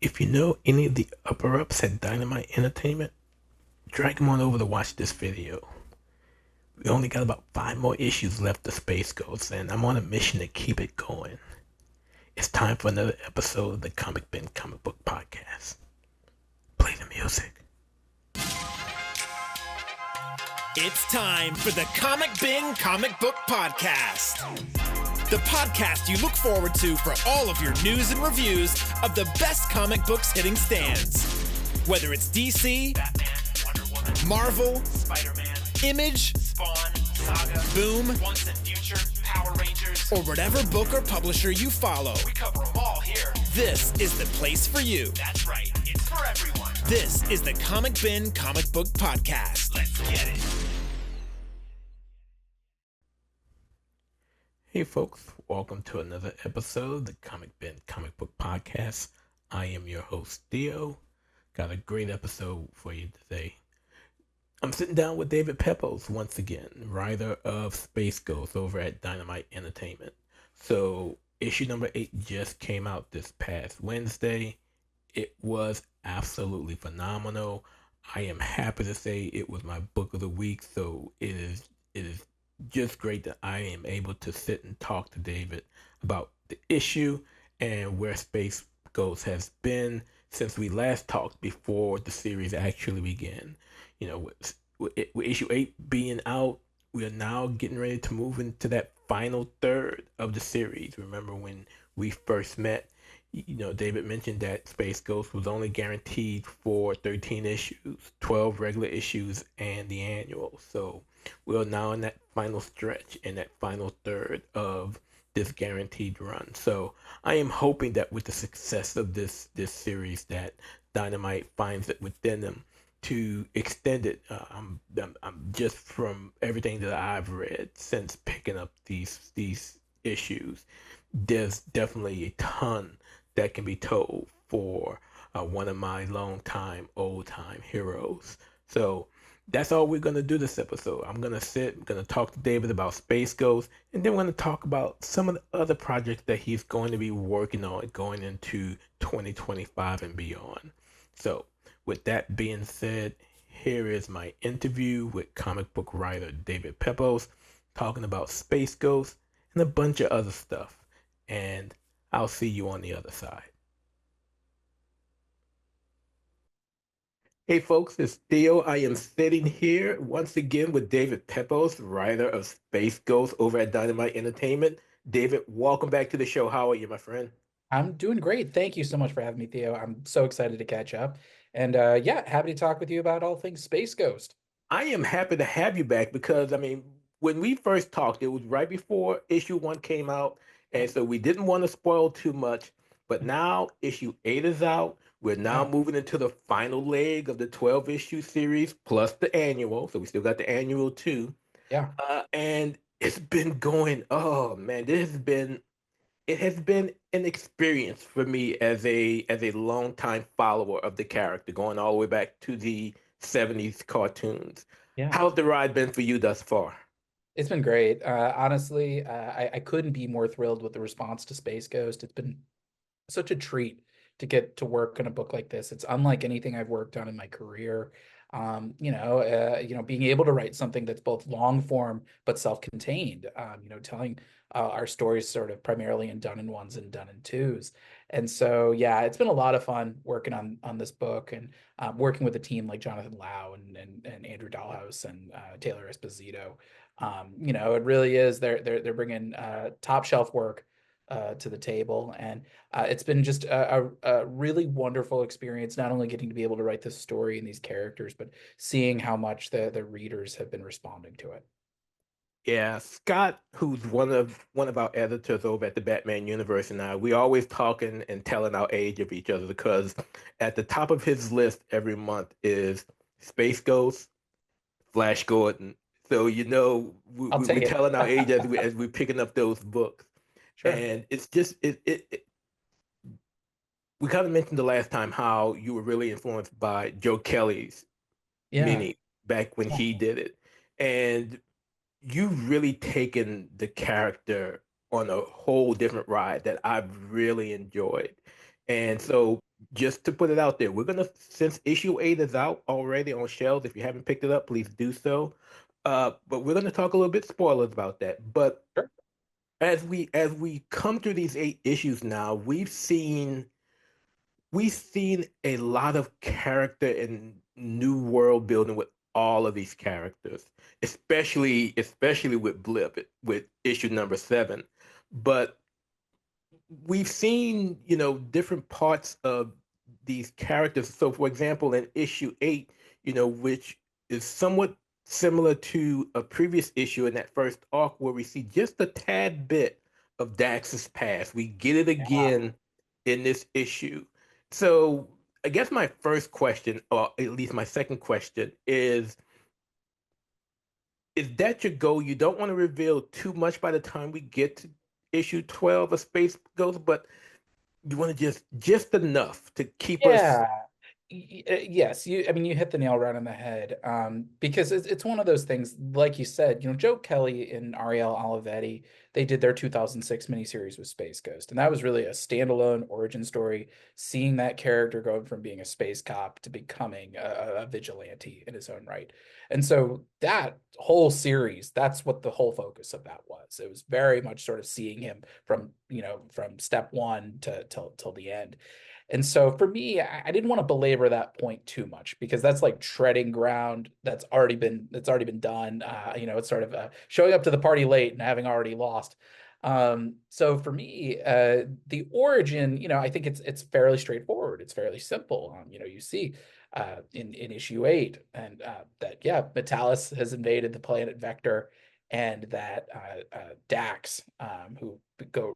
If you know any of the upper-ups at Dynamite Entertainment, drag them on over to watch this video. We only got about 5 more issues left of Space Ghost, and I'm on a mission to keep it going. It's time for another episode of the Comic Bin Comic Book Podcast. Play the music. It's time for the Comic Bin Comic Book Podcast. The podcast you look forward to for all of your news and reviews of the best comic books hitting stands. Whether it's DC, Batman, Wonder Woman, Marvel, Spider-Man, Image, Spawn, Saga, Boom, Once and Future, Power Rangers, or whatever book or publisher you follow, we cover them all here. this is the place for you. That's right, it's for everyone. This is the Comic Bin Comic Book Podcast. Let's get it. Hey folks, welcome to another episode of the Comic Bin Comic Book Podcast. I am your host, Theo. Got a great episode for you today. I'm sitting down with David Pepose once again, writer of Space Ghost over at Dynamite Entertainment. So issue number 8 just came out this past Wednesday. It was absolutely phenomenal. I am happy to say it was my book of the week, so it is just great that I am able to sit and talk to David about the issue and where Space Ghost has been since we last talked before the series actually began. You know, with issue 8 being out, we are now getting ready to move into that final third of the series. Remember when we first met, David mentioned that Space Ghost was only guaranteed for 13 issues, 12 regular issues, and the annual. So we're now in that final stretch, in that final third of this guaranteed run. So I am hoping that with the success of this series, that Dynamite finds it within them to extend it. I'm just from everything that I've read since picking up these issues, there's definitely a ton that can be told for one of my old time heroes. So that's all we're going to do this episode. I'm going to talk to David about Space Ghost, and then we're going to talk about some of the other projects that he's going to be working on going into 2025 and beyond. So with that being said, here is my interview with comic book writer David Pepose talking about Space Ghost and a bunch of other stuff. And I'll see you on the other side. Hey folks, it's Theo. I am sitting here once again with David Pepose, writer of Space Ghost over at Dynamite Entertainment. David, welcome back to the show. How are you, my friend? I'm doing great. Thank you so much for having me, Theo. I'm so excited to catch up. And yeah, happy to talk with you about all things Space Ghost. I am happy to have you back because, when we first talked, it was right before issue 1 came out. And so we didn't want to spoil too much. But now issue 8 is out. We're now moving into the final leg of the 12-issue series plus the annual. So we still got the annual too. Yeah. And it's been going, oh man, it has been an experience for me as a longtime follower of the character, going all the way back to the 70s cartoons. Yeah. How's the ride been for you thus far? It's been great. Honestly, I couldn't be more thrilled with the response to Space Ghost. It's been such a treat to get to work on a book like this. It's unlike anything I've worked on in my career. Being able to write something that's both long form but self-contained, telling our stories sort of primarily in done in ones and done in twos. And so, yeah, it's been a lot of fun working on this book and working with a team like Jonathan Lau and Andrew Dahlhaus and Taylor Esposito. It really is they're bringing top shelf work to the table, and it's been just a really wonderful experience, not only getting to be able to write this story and these characters, but seeing how much the readers have been responding to it. Yeah, Scott, who's one of our editors over at the Batman universe, and we always talking and telling our age of each other because at the top of his list every month is Space Ghost, Flash Gordon. So I'll we're take it. telling our age as we're picking up those books. Sure. And it's just we kind of mentioned the last time how you were really influenced by Joe Kelly's Yeah. mini back when he did it. And you've really taken the character on a whole different ride that I've really enjoyed. And so, just to put it out there, we're gonna since issue 8 is out already on shelves. If you haven't picked it up, please do so. But we're gonna talk a little bit spoilers about that. But Sure. as we come through these 8 issues now, we've seen a lot of character and new world building with all of these characters, especially with Blip with issue number 7. But we've seen, different parts of these characters. So, for example, in issue 8, which is somewhat similar to a previous issue in that first arc, where we see just a tad bit of Dax's past. We get it Yeah. again in this issue. So, I guess my first question, or at least my second question, is that your goal? You don't want to reveal too much by the time we get to issue 12 of Space Ghost, but you want to just enough to keep us. Yeah. Yes, I mean, you hit the nail right on the head. Because it's one of those things, like you said, Joe Kelly and Ariel Olivetti, they did their 2006 miniseries with Space Ghost, and that was really a standalone origin story, seeing that character going from being a space cop to becoming a vigilante in his own right. And so that whole series, that's what the whole focus of that was. It was very much sort of seeing him from step one to till the end. And so for me, I didn't want to belabor that point too much, because that's like treading ground that's already been done. It's sort of showing up to the party late and having already lost. So for me, the origin, I think it's fairly straightforward. It's fairly simple. You see in issue 8, and that, yeah, Metalis has invaded the planet Vector, and that Dax, who go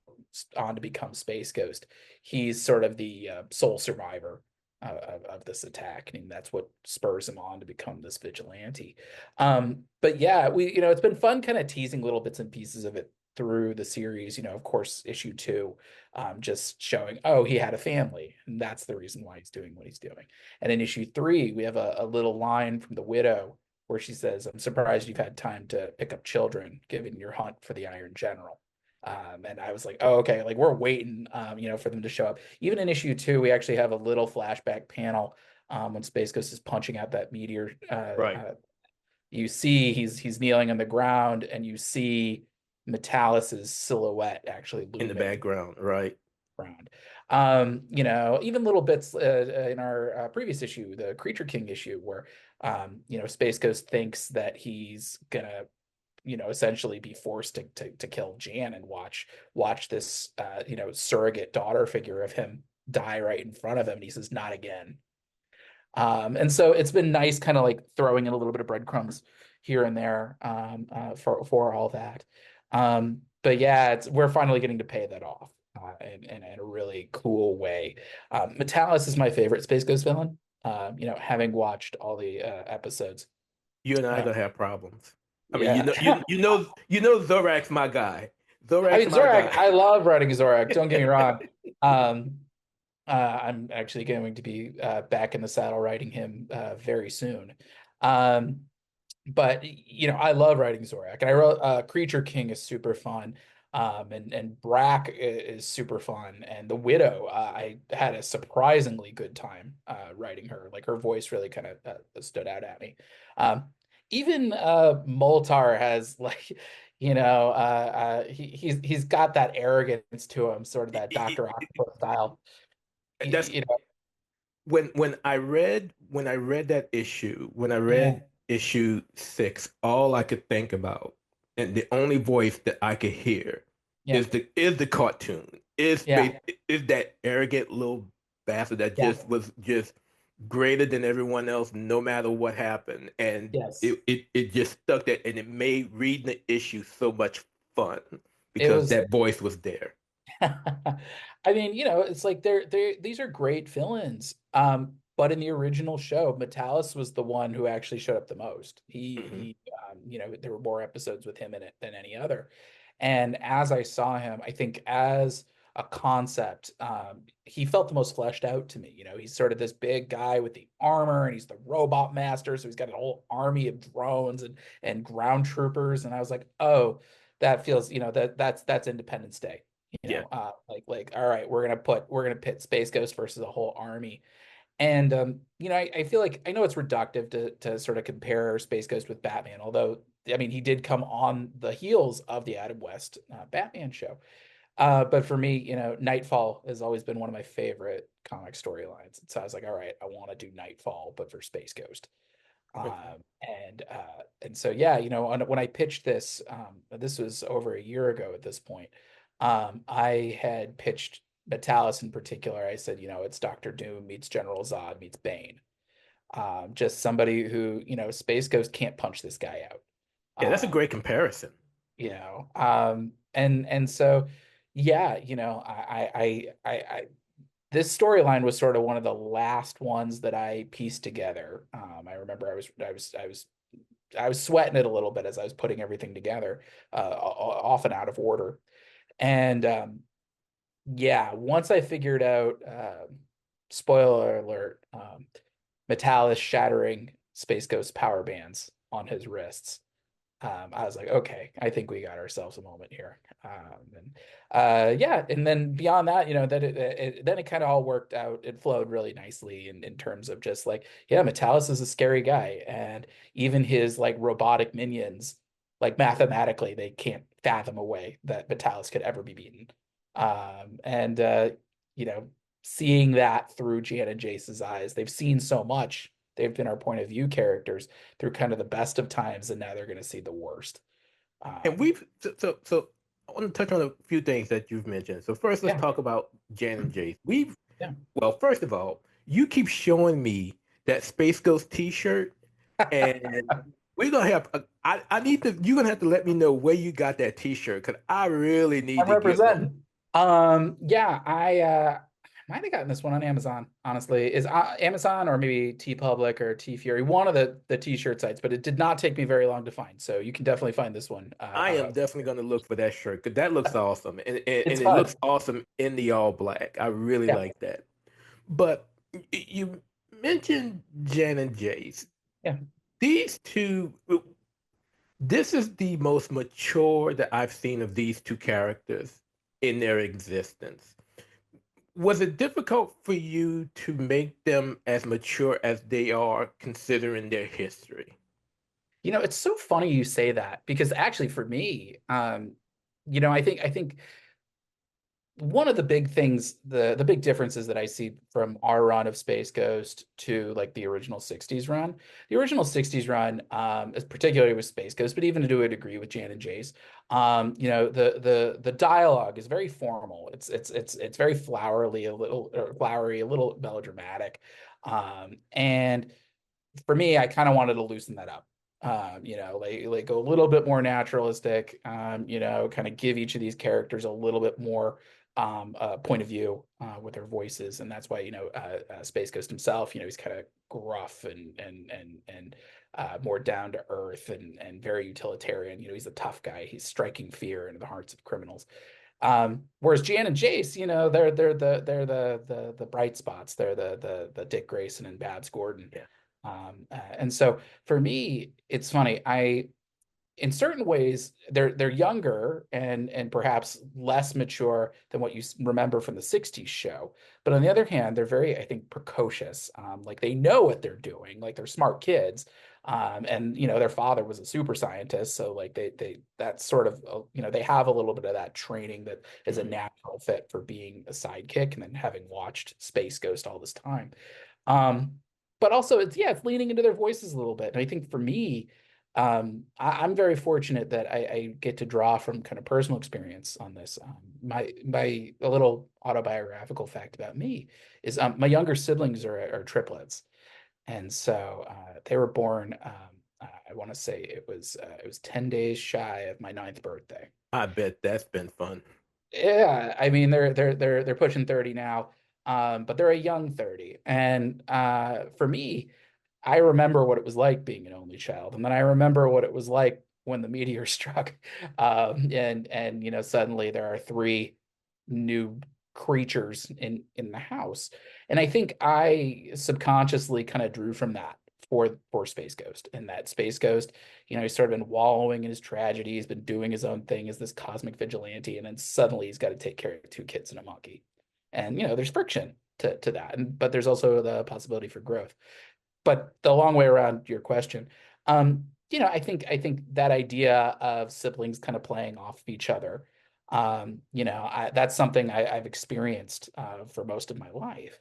on to become Space Ghost, he's sort of the sole survivor of this attack, and that's what spurs him on to become this vigilante. But yeah, it's been fun kind of teasing little bits and pieces of it through the series. Of course, issue 2, just showing, oh, he had a family, and that's the reason why he's doing what he's doing. And in issue 3, we have a little line from the widow where she says, "I'm surprised you've had time to pick up children, given your hunt for the Iron General." And I was like, oh, okay, like we're waiting, for them to show up. Even in issue 2, we actually have a little flashback panel when Space Ghost is punching out that meteor. Right. You see he's kneeling on the ground, and you see Metalis's silhouette actually In the looming background, right? around. Even little bits in our previous issue, the Creature King issue, where Space Ghost thinks that he's gonna essentially be forced to kill Jan, and watch this surrogate daughter figure of him die right in front of him, and he says, "Not again." And so it's been nice, kind of like throwing in a little bit of breadcrumbs here and there, for all that. But yeah, we're finally getting to pay that off in a really cool way. Metalis is my favorite Space Ghost villain. Having watched all the episodes. You and I are Uh, gonna have problems. I mean, yeah. Zorak's my guy. I Zorak's mean, my Zorak, guy. I love writing Zorak. Don't get me wrong. Um, I'm actually going to be back in the saddle writing him very soon. Um, but I love writing Zorak, and I wrote Creature King is super fun. And Brack is super fun, and the Widow, I had a surprisingly good time writing her. Like, her voice really kind of stood out at me. Um, Even Moltar has, like, he's got that arrogance to him, sort of that Dr. Octopus style. That's You know, when I read that issue, when I yeah, read issue 6, all I could think about, and the only voice that I could hear yeah, is the cartoon. yeah, Is that arrogant little bastard that yeah. just was just greater than everyone else, no matter what happened, and Yes. it just stuck that, and it made reading the issue so much fun It because was that voice was there. I mean, it's like these are great villains. But in the original show, Metalis was the one who actually showed up the most. Mhm. There were more episodes with him in it than any other. And as I saw him, I think as a concept, he felt the most fleshed out to me. He's sort of this big guy with the armor, and he's the robot master. So he's got a whole army of drones and ground troopers. And I was like, oh, that feels, that's Independence Day. Yeah. Like all right, we're gonna pit Space Ghost versus a whole army. And I feel like I know it's reductive to sort of compare Space Ghost with Batman, although I mean he did come on the heels of the Adam West Batman show. But for me, Nightfall has always been one of my favorite comic storylines. And so I was like, all right, I want to do Nightfall, but for Space Ghost. Okay. And so yeah, when I pitched this, this was over a year ago at this point. I had pitched Metalis in particular. I said, it's Doctor Doom meets General Zod meets Bane. Just somebody who, Space Ghost can't punch this guy out. Yeah, that's a Um, great comparison. and so yeah, this storyline was sort of one of the last ones that I pieced together. I remember I was sweating it a little bit as I was putting everything together, often out of order. And yeah, once I figured out, spoiler alert, Metalis shattering Space Ghost power bands on his wrists. I was like, okay, I think we got ourselves a moment here. Yeah, and then beyond that, then it kind of all worked out. It flowed really nicely in terms of just like, yeah, Metalis is a scary guy, and even his like robotic minions, like mathematically, they can't fathom a way that Metalis could ever be beaten. And seeing that through Jan and Jace's eyes, they've seen so much. They've been our point of view characters through kind of the best of times, and now they're going to see the worst. And Um, we've I want to touch on a few things that you've mentioned. So first, let's yeah, talk about Jan and Jace. We've yeah. Well, first of all, you keep showing me that Space Ghost T-shirt, and we're gonna have. I need to. You're gonna have to let me know where you got that T-shirt because I really need I'm to get one. representing. Yeah, I might have gotten this one on Amazon. Honestly, is Amazon or maybe T Public or T Fury, one of the T-shirt sites, but it did not take me very long to find. So you can definitely find this one. I am definitely gonna look for that shirt because that looks awesome, It's and it fun. looks awesome in the all black. I really Yeah, like that. But you mentioned Jan and Jace. yeah. These two. This is the most mature that I've seen of these two characters in their existence. Was it difficult for you to make them as mature as they are considering their history? It's so funny you say that because actually for me, I think one of the big things, the big differences that I see from our run of Space Ghost to like the original 60s run. The original 60s run, is particularly with Space Ghost, but even to a degree with Jan and Jace, the dialogue is very formal. It's very flowery, a little melodramatic. And for me, I kind of wanted to loosen that up. Like go a little bit more naturalistic, kind of give each of these characters a little bit more point of view with their voices. And that's why, Space Ghost himself, he's kind of gruff and more down to earth and very utilitarian. He's a tough guy. He's striking fear into the hearts of criminals. Whereas Jan and Jace, they're the bright spots. They're the Dick Grayson and Babs Gordon. Yeah. And so for me, it's funny. In certain ways, they're younger and perhaps less mature than what you remember from the 60s show. But on the other hand, they're very, I think, precocious. Like they know what they're doing, like they're smart kids. And their father was a super scientist, so like they that's sort of they have a little bit of that training that is a Mhm. natural fit for being a sidekick, and then having watched Space Ghost all this time. Um, but also it's leaning into their voices a little bit. And I think for me, I'm very fortunate that I get to draw from kind of personal experience on this. My a little autobiographical fact about me is my younger siblings are triplets, and so they were born. I want to say it was 10 days shy of my ninth birthday. I bet that's been fun. Yeah, I mean they're pushing 30 now, but they're a young 30, and for me. I remember what it was like being an only child, and then I remember what it was like when the meteor struck, and suddenly there are three new creatures in the house, and I think I subconsciously kind of drew from that for Space Ghost. And that Space Ghost, he's sort of been wallowing in his tragedy. He's been doing his own thing as this cosmic vigilante, and then suddenly he's got to take care of two kids and a monkey. And there's friction to that, but there's also the possibility for growth. But the long way around your question, I think that idea of siblings kind of playing off of each other, that's something I've experienced for most of my life,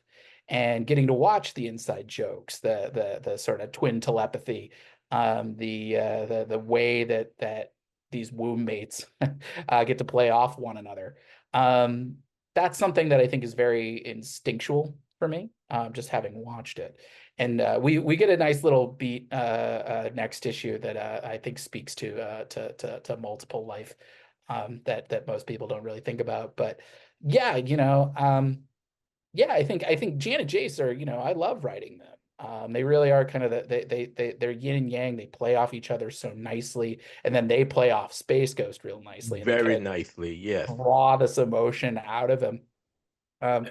and getting to watch the inside jokes, the sort of twin telepathy, the way that these womb mates get to play off one another. That's something that I think is very instinctual for me, just having watched it. And we get a nice little beat next issue that I think speaks to multiple life, that most people don't really think about. But yeah, yeah, I think Jan and Jace are, I love writing them. They really are kind of they're yin and yang. They play off each other so nicely, and then they play off Space Ghost real nicely, and they kind Very of nicely, yes. draw this emotion out of him. Um,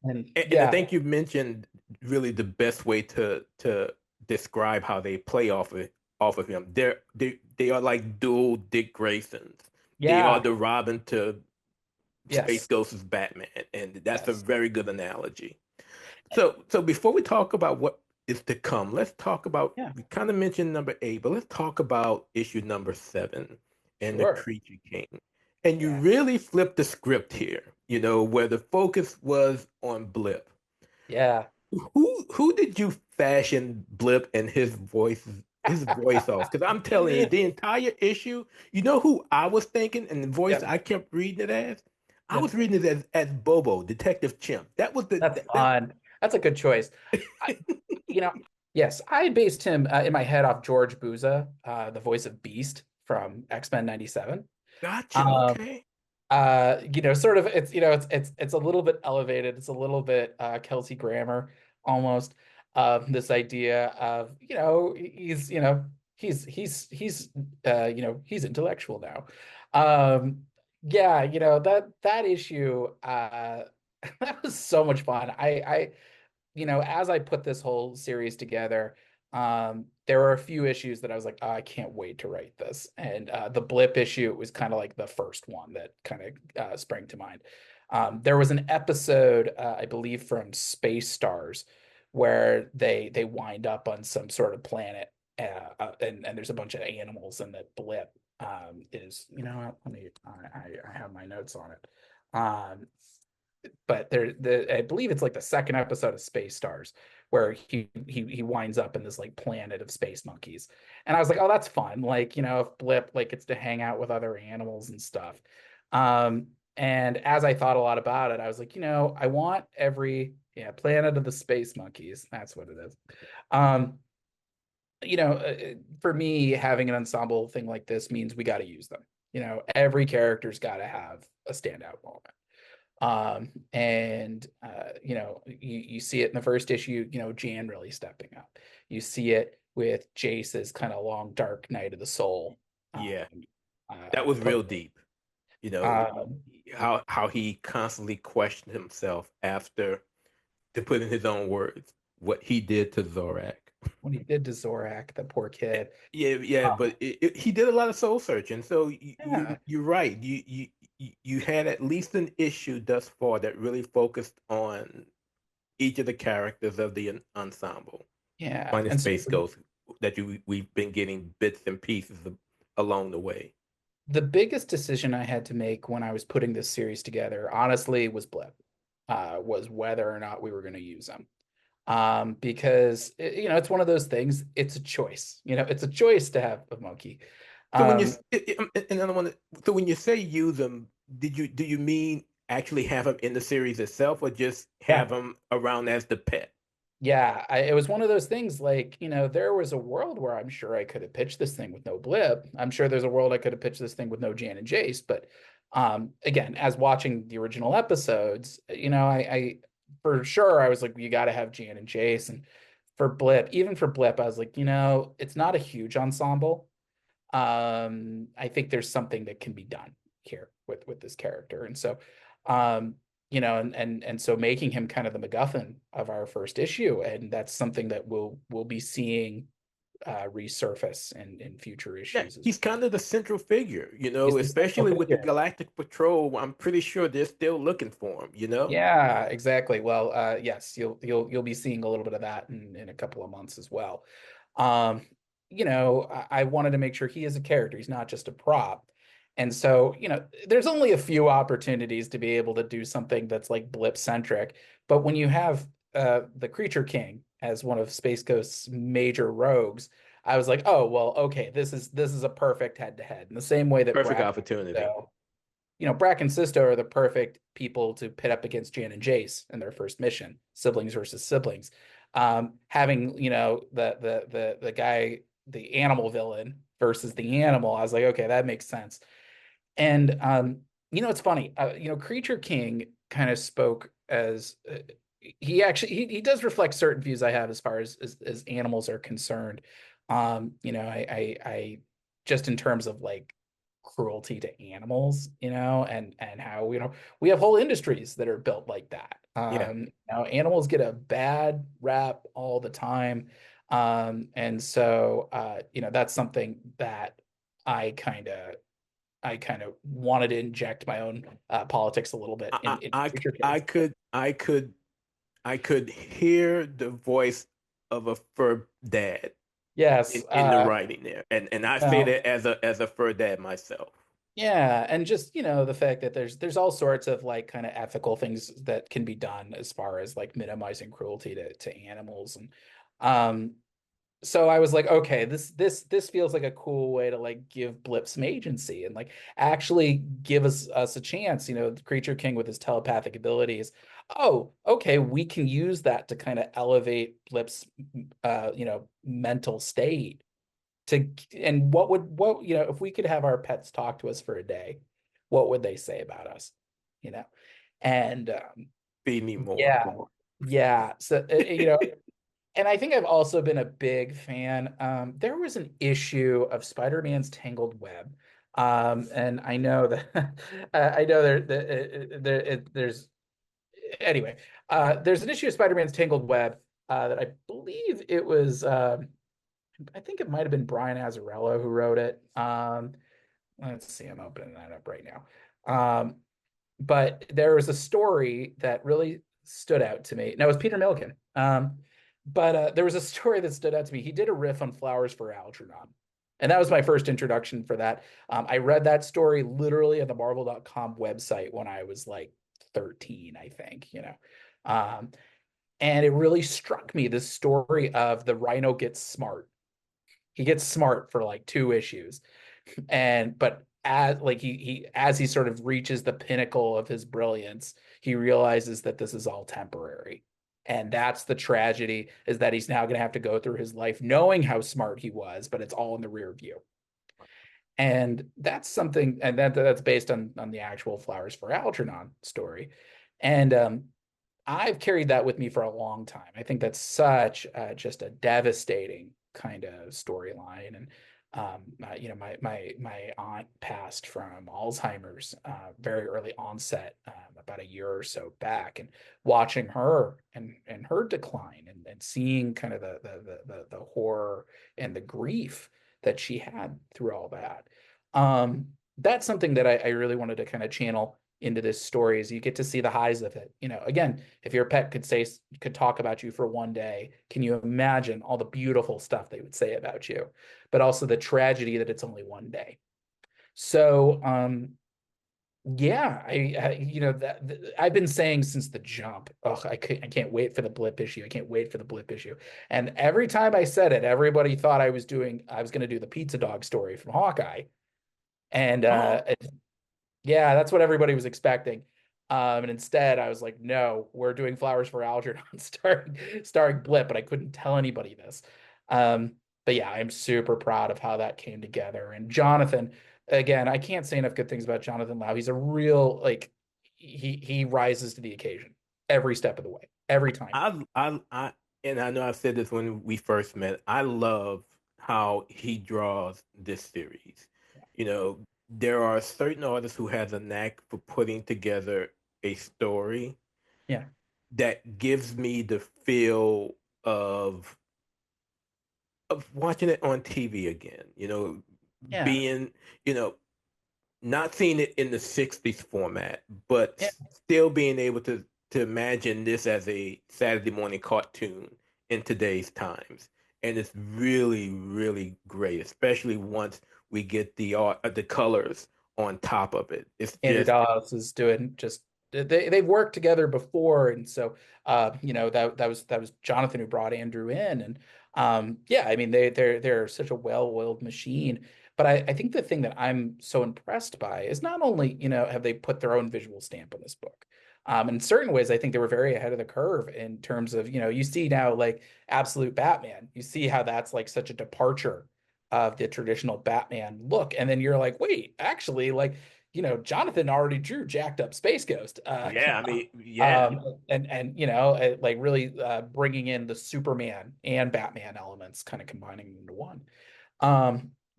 and And I yeah, think you mentioned really the best way to describe how they play off of him. They are like dual Dick Graysons. They are yeah, the Robin to Space yes, Ghost's Batman, and that's a yes, very good analogy. So before we talk about what is to come, let's talk about, yeah, we kind of mentioned number 8, but let's talk about issue number 7 and the sure, Creature King. And you yeah, really flipped the script here, where the focus was on Blip. yeah. Who did you fashion Blip and his voice off? Because I'm telling you, the entire issue, you know who I was thinking, and the voice Yeah, I kept reading it as? I yeah, was reading it as Bobo, Detective Chimp. That was the that's that, fun. That's a good choice. I, you know, yes, I based him in my head off George Buza, the voice of Beast from X-Men '97. gotcha. Um, Okay. Sort of it's a little bit elevated. It's a little bit Kelsey Grammer almost. This idea of, he's intellectual now. Um, yeah, that issue that was so much fun. As I put this whole series together, there were a few issues that I was like, oh, I can't wait to write this. And the blip issue was kind of like the first one that kind of sprang to mind. There was an episode, I believe, from Space Stars, where they wind up on some sort of planet, and there's a bunch of animals, and the blip let me, I have my notes on it. But I believe it's like the second episode of Space Stars, where he winds up in this like planet of space monkeys. And I was like, oh, that's fun. Like, if Blip like gets to hang out with other animals and stuff. And as I thought a lot about it, I was like, I want every planet of the space monkeys. That's what it is. Um, for me, having an ensemble thing like this means we got to use them. Every character's got to have a standout moment. And you see it in the first issue, Jan really stepping up. You see it with Jace's kind of long dark night of the soul. Um, Yeah, that was put, real deep. You know, um, how he constantly questioned himself after, to put in his own words, what he did to Zorak. when he did to Zorak, the poor kid. Yeah, yeah, Um, but he did a lot of soul searching. So yeah, you're right. You had at least an issue thus far that really focused on each of the characters of the ensemble, yeah. minus And so Space Ghost, that we've been getting bits and pieces along the way. the biggest decision I had to make when I was putting this series together, honestly, was Blip, was whether or not we were going to use him. Because it's one of those things. It's a choice. It's a choice to have a monkey. So when you Um, and I want to, so when you say use them, do you mean actually have them in the series itself, or just yeah, have them around as the pet? yeah. It was one of those things. Like, there was a world where I'm sure I could have pitched this thing with no Blip. I'm sure there's a world I could have pitched this thing with no Jan and Jace. But again, as watching the original episodes, I for sure I was like, you got to have Jan and Jace. And for Blip, even for Blip, I was like, it's not a huge ensemble. I think there's something that can be done here with this character. And so, and so making him kind of the MacGuffin of our first issue, and that's something that we'll be seeing resurface in future Yeah, issues as he's well. kind of the central figure, He's the central especially with the figure. Galactic Patrol. I'm pretty sure they're still looking for him. Yeah, exactly. Well, yes, you'll be seeing a little bit of that in a couple of months as well. Um, I wanted to make sure he is a character. He's not just a prop. And so, there's only a few opportunities to be able to do something that's like blip centric. But when you have the Creature King as one of Space Ghost's major rogues, I was like, oh, well, okay, this is a perfect head to head. In the same way that Perfect Brack opportunity. Brack and Sisto are the perfect people to pit up against Jan and Jace in their first mission, siblings versus siblings. Having the guy, the animal villain versus the animal, I was like, okay, that makes sense. And it's funny. Creature King kind of spoke as he actually he does reflect certain views I have as far as animals are concerned. I just in terms of like cruelty to animals, and how we have whole industries that are built like that. Yeah. Animals get a bad rap all the time. And so that's something that I kind of I kind of wanted to inject my own politics a little bit I, in I, Creature I Kings. could, I could, I could hear the voice of a fur dad Yes, in the writing there, and I say well, that as a fur dad myself. yeah, and just the fact that there's all sorts of like kind of ethical things that can be done as far as like minimizing cruelty to animals, and um so I was like, okay, this feels like a cool way to like give Blip some agency and like actually give us a chance. The Creature King with his telepathic abilities. Oh, okay, we can use that to kind of elevate Blip's mental state to and what if we could have our pets talk to us for a day, what would they say about us? You know, and Feed me more. yeah, yeah. So and I think I've also been a big fan. There was an issue of Spider-Man's Tangled Web, and I know that I know there's anyway. There's an issue of Spider-Man's Tangled Web that I believe it was. I think it might have been Brian Azzarello who wrote it. Let's see, I'm opening that up right now. But there was a story that really stood out to me. Now it was Peter Milliken. But there was a story that stood out to me. He did a riff on Flowers for Algernon. And that was my first introduction for that. I read that story literally on the Marvel.com website when I was like 13, I think. Um, and it really struck me this story of the Rhino gets smart. He gets smart for like 2 issues, but as he sort of reaches the pinnacle of his brilliance, he realizes that this is all temporary. And that's the tragedy, is that he's now going to have to go through his life knowing how smart he was, but it's all in the rear view. And that's something, and that's based on the actual Flowers for Algernon story. And I've carried that with me for a long time. I think that's such just a devastating kind of storyline. And my aunt passed from Alzheimer's very early onset, about a year or so back, and watching her and her decline, and seeing kind of the horror and the grief that she had through all that. That's something that I really wanted to kind of channel into this story, is you get to see the highs of it. Again, if your pet could talk about you for one day, can you imagine all the beautiful stuff they would say about you, but also the tragedy that it's only one day. So yeah, I've been saying since the jump, oh, I can't wait for the Blip issue. I can't wait for the Blip issue. And every time I said it, everybody thought I was going to do the pizza dog story from Hawkeye. And Oh, yeah, that's what everybody was expecting. And instead, I was like, no, we're doing Flowers for Algernon starring Blip, but I couldn't tell anybody this. Um, but yeah, I'm super proud of how that came together. And Jonathan, again, I can't say enough good things about Jonathan Lau. He's a real, like, he rises to the occasion every step of the way, every time. and I know I've said this when we first met. I love how he draws this series. There are certain artists who has a knack for putting together a story Yeah. that gives me the feel of watching it on TV again. Yeah. Being, you know, not seeing it in the '60s format, but Yeah. still being able to imagine this as a Saturday morning cartoon in today's times. And it's really, really great, especially once we get the art, the colors on top of it. It's Andrew just, Dawes is doing just they've worked together before, and so that was Jonathan who brought Andrew in, and yeah, I mean they're such a well-oiled machine. But I think the thing that I'm so impressed by is not only have they put their own visual stamp on this book. In certain ways, I think they were very ahead of the curve in terms of, you see now like Absolute Batman. You see how that's like such a departure of the traditional Batman look. And then you're like, wait, actually, like, Jonathan already drew Jacked Up Space Ghost. yeah, I mean, yeah. And like really bringing in the Superman and Batman elements, kind of combining them into one.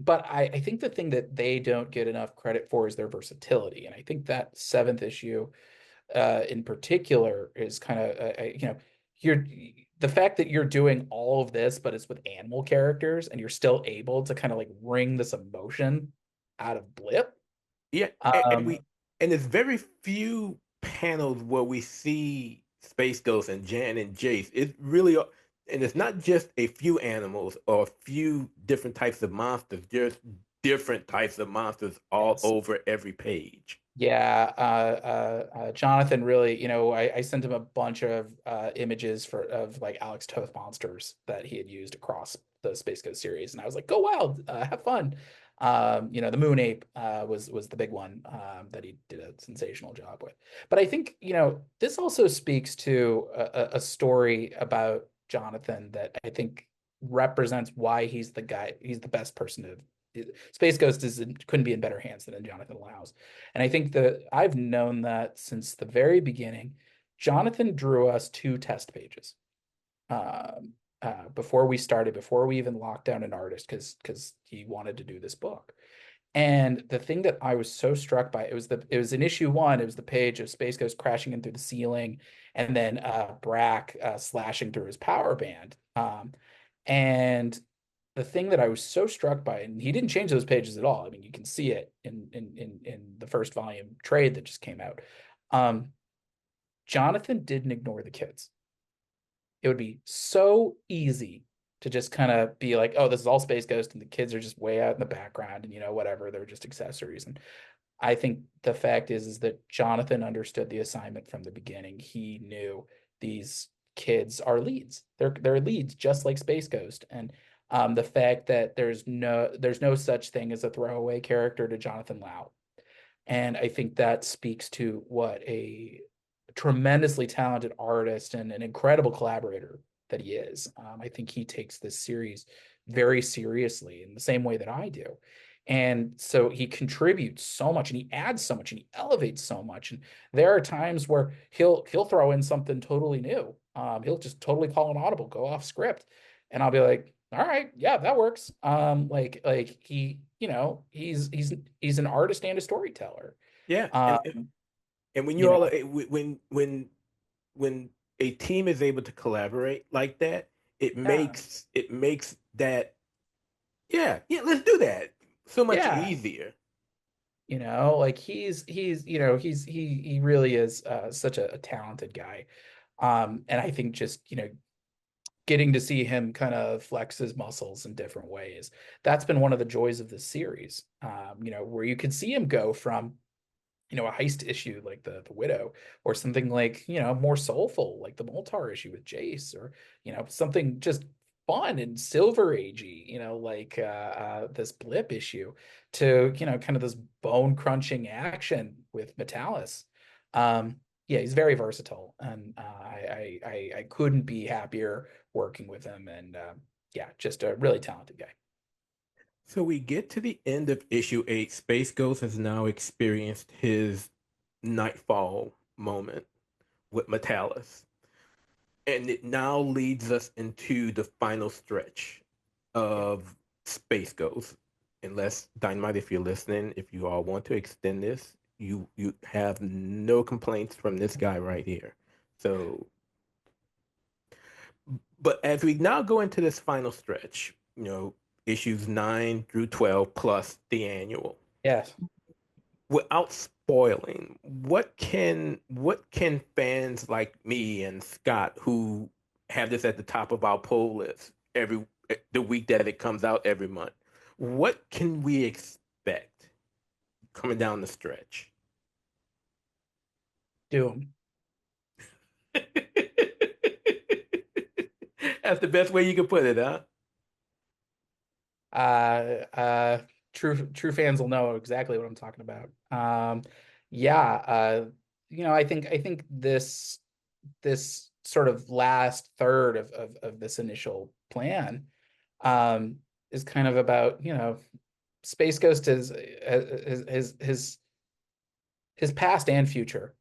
But I think the thing that they don't get enough credit for is their versatility. And I think that seventh issue in particular is kind of you're the fact that you're doing all of this, but it's with animal characters, and you're still able to kind of like wring this emotion out of Blip. Yeah, Um, and there's very few panels where we see Space Ghost and Jan and Jace. It really, and it's not just a few animals or a few different types of monsters. There's different types of monsters all yes. over every page. Yeah, Jonathan really, I sent him a bunch of images of like Alex Toth monsters that he had used across the Space Ghost series, and I was like, "Go wild, have fun." The Moon Ape was the big one that he did a sensational job with. But I think this also speaks to a story about Jonathan that I think represents why he's the guy, he's the best person to. Space Ghost couldn't be in better hands than in Jonathan Laus. And I think that I've known that since the very beginning. Jonathan drew us two test pages before we started, before we even locked down an artist, because he wanted to do this book. And the thing that I was so struck by, it was in issue one. It was the page of Space Ghost crashing in through the ceiling, and then Brack slashing through his power band. And the thing that I was so struck by, and he didn't change those pages at all. I mean, you can see it in the first volume trade that just came out. Jonathan didn't ignore the kids. It would be so easy to just kind of be like, oh, this is all Space Ghost, and the kids are just way out in the background, and whatever, they're just accessories. And I think the fact is that Jonathan understood the assignment from the beginning. He knew these kids are leads. They're leads just like Space Ghost. And the fact that there's no such thing as a throwaway character to Jonathan Lau. And I think that speaks to what a tremendously talented artist and an incredible collaborator that he is. I think he takes this series very seriously in the same way that I do. And so he contributes so much, and he adds so much, and he elevates so much. And there are times where he'll throw in something totally new. He'll just totally call an audible, go off script, and I'll be like, all right, yeah, that works. Like he's an artist and a storyteller. Yeah, Um, and when you you all know, when a team is able to collaborate like that, yeah, it makes that, yeah, let's do that so much yeah, easier. like he really is such a talented guy. And I think just getting to see him kind of flex his muscles in different ways, that's been one of the joys of this series. Where you can see him go from a heist issue like the Widow, or something like more soulful like the Moltar issue with Jace, or something just fun and silver agey, like this Blip issue, to kind of this bone crunching action with Metalis. Yeah, he's very versatile, and I couldn't be happier working with him. And yeah, just a really talented guy. So we get to the end of issue 8. Space Ghost has now experienced his nightfall moment with Metalis. And it now leads us into the final stretch Yeah. of Space Ghost. Unless, Dynamite, if you're listening, if you all want to extend this, you have no complaints from this guy right here. So, but as we now go into this final stretch, issues 9 through 12 plus the annual, Yes. without spoiling, what can fans like me and Scott, who have this at the top of our poll list every the week that it comes out every month, what can we expect coming down the stretch? Doom. That's the best way you can put it, huh? Uh, uh, true fans will know exactly what I'm talking about. Yeah, I think this sort of last third of this initial plan, um, is kind of about, Space Ghost is his past and future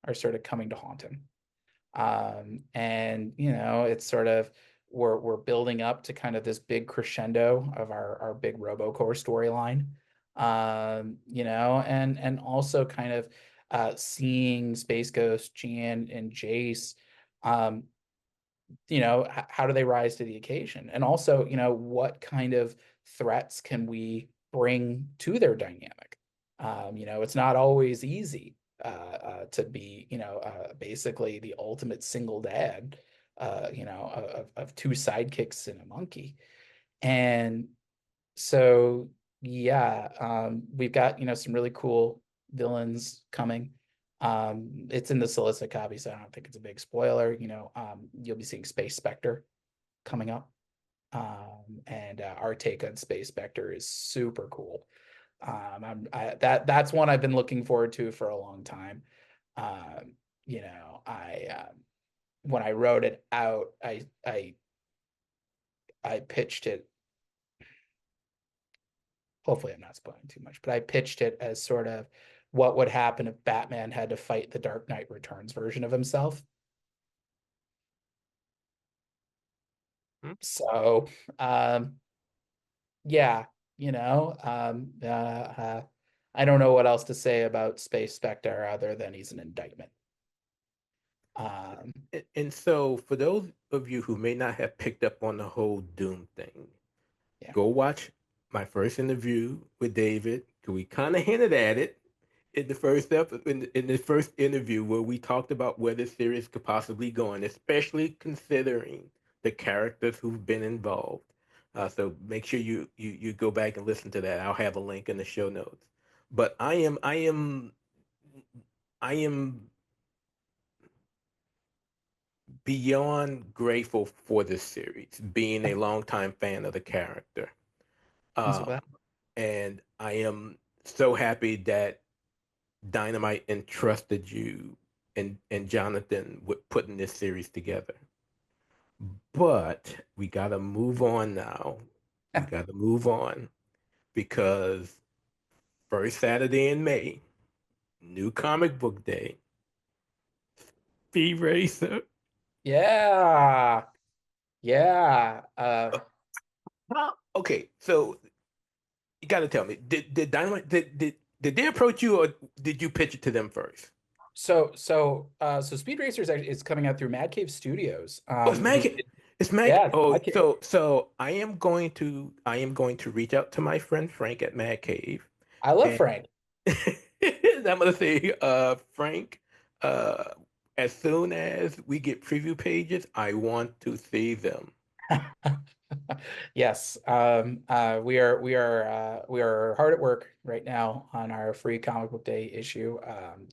are sort of coming to haunt him. And it's sort of we're building up to kind of this big crescendo of our big RoboCore storyline. And also kind of seeing Space Ghost, Jan, and Jace, um, how do they rise to the occasion? And also, what kind of threats can we bring to their dynamic? It's not always easy to be, basically the ultimate single dad, of two sidekicks and a monkey. And so, yeah, we've got, some really cool villains coming. It's in the solicit copy, so I don't think it's a big spoiler. You'll be seeing Space Spectre coming up. And our take on Space Spectre is super cool. That's one I've been looking forward to for a long time. I when I wrote it out, I pitched it. Hopefully, I'm not spoiling too much, but I pitched it as sort of what would happen if Batman had to fight the Dark Knight Returns version of himself. Hmm? So, um, yeah, you know, um, uh, uh, I don't know what else to say about Space Spectre other than he's an indictment. Um, And so, for those of you who may not have picked up on the whole Doom thing, yeah. go watch my first interview with David. 'Cause we kind of hinted at it in the first interview where we talked about where this series could possibly go, and especially considering the characters who've been involved. So make sure you go back and listen to that. I'll have a link in the show notes. But I am beyond grateful for this series, being a longtime fan of the character. I'm so Uh, glad. and I am so happy that Dynamite entrusted you and Jonathan with putting this series together. But we gotta move on now. We gotta move on because first Saturday in May, new comic book day. Be ready, sir. Yeah. Yeah. Okay, so you gotta tell me, did Dynamite did they approach you or did you pitch it to them first? So Speed Racers is coming out through Mad Cave Studios. Oh, it's Who Maggie. It's Maggie. Yeah, it's Oh, Mad Cave. so I am going to reach out to my friend Frank at Mad Cave, I love and Frank. I'm gonna say, Frank, uh, as soon as we get preview pages, I want to see them. Yes, we are hard at work right now on our free comic book day issue.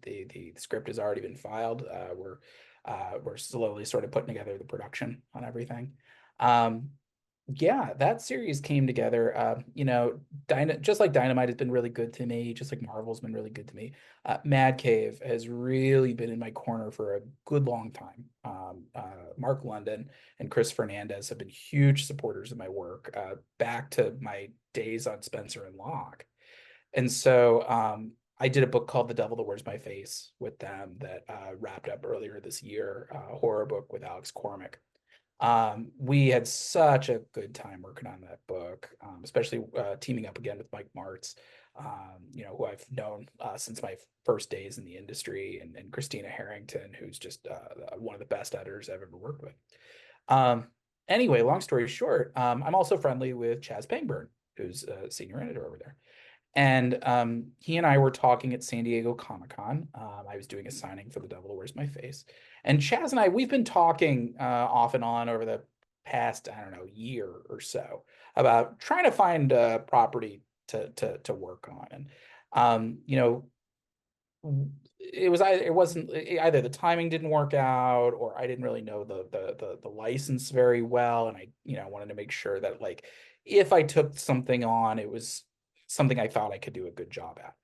The script has already been filed. We're slowly sort of putting together the production on everything. Um, yeah, that series came together. Just like Dynamite has been really good to me, just like Marvel's been really good to me. Mad Cave has really been in my corner for a good long time. Mark London and Chris Fernandez have been huge supporters of my work, back to my days on Spencer and Locke. And so I did a book called The Devil That Wears My Face with them that wrapped up earlier this year, a horror book with Alex Cormack. We had such a good time working on that book, especially teaming up again with Mike Martz. who I've known since my first days in the industry, and Christina Harrington, who's just one of the best editors I've ever worked with. Um, anyway, long story short, I'm also friendly with Chaz Pangburn, who's a senior editor over there. And he and I were talking at San Diego Comic-Con. I was doing a signing for The Devil Wears My Face. And Chaz and I, we've been talking off and on over the past, I don't know, year or so about trying to find a property to work on. And it wasn't either the timing didn't work out, or I didn't really know the license very well, and I wanted to make sure that, like, if I took something on, it was something I thought I could do a good job at.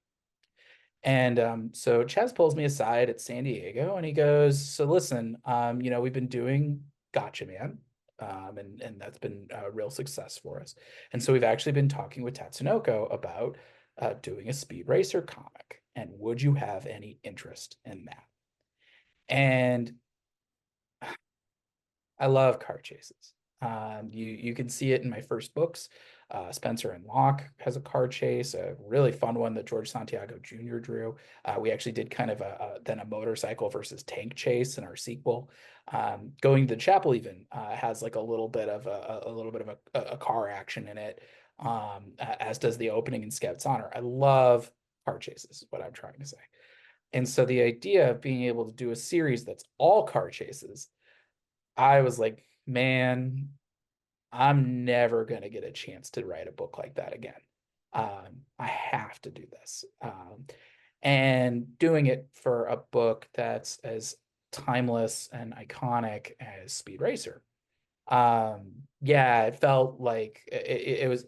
And so Chaz pulls me aside at San Diego and he goes, "So listen, we've been doing Gotcha Man, and that's been a real success for us. And so we've actually been talking with Tatsunoko about doing a Speed Racer comic. And would you have any interest in that?" And I love car chases. You can see it in my first books. Spencer and Locke has a car chase, a really fun one that George Santiago Jr. drew. We actually did kind of then a motorcycle versus tank chase in our sequel. Going to the Chapel even has like a little bit of a car action in it, as does the opening in Scout's Honor. I love car chases, is what I'm trying to say. And so the idea of being able to do a series that's all car chases, I was like, man, I'm never going to get a chance to write a book like that again. I have to do this. And doing it for a book that's as timeless and iconic as Speed Racer. Yeah, it felt like it was,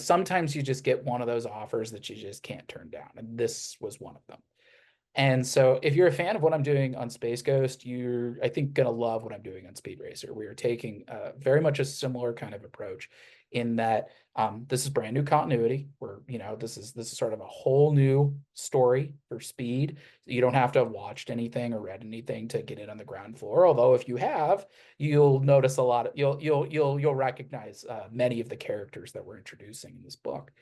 sometimes you just get one of those offers that you just can't turn down. And this was one of them. And so if you're a fan of what I'm doing on Space Ghost, you're, I think, going to love what I'm doing on Speed Racer. We are taking very much a similar kind of approach in that this is brand new continuity. This is sort of a whole new story for Speed. You don't have to have watched anything or read anything to get it on the ground floor. Although if you have, you'll notice a lot of, you'll recognize many of the characters that we're introducing in this book.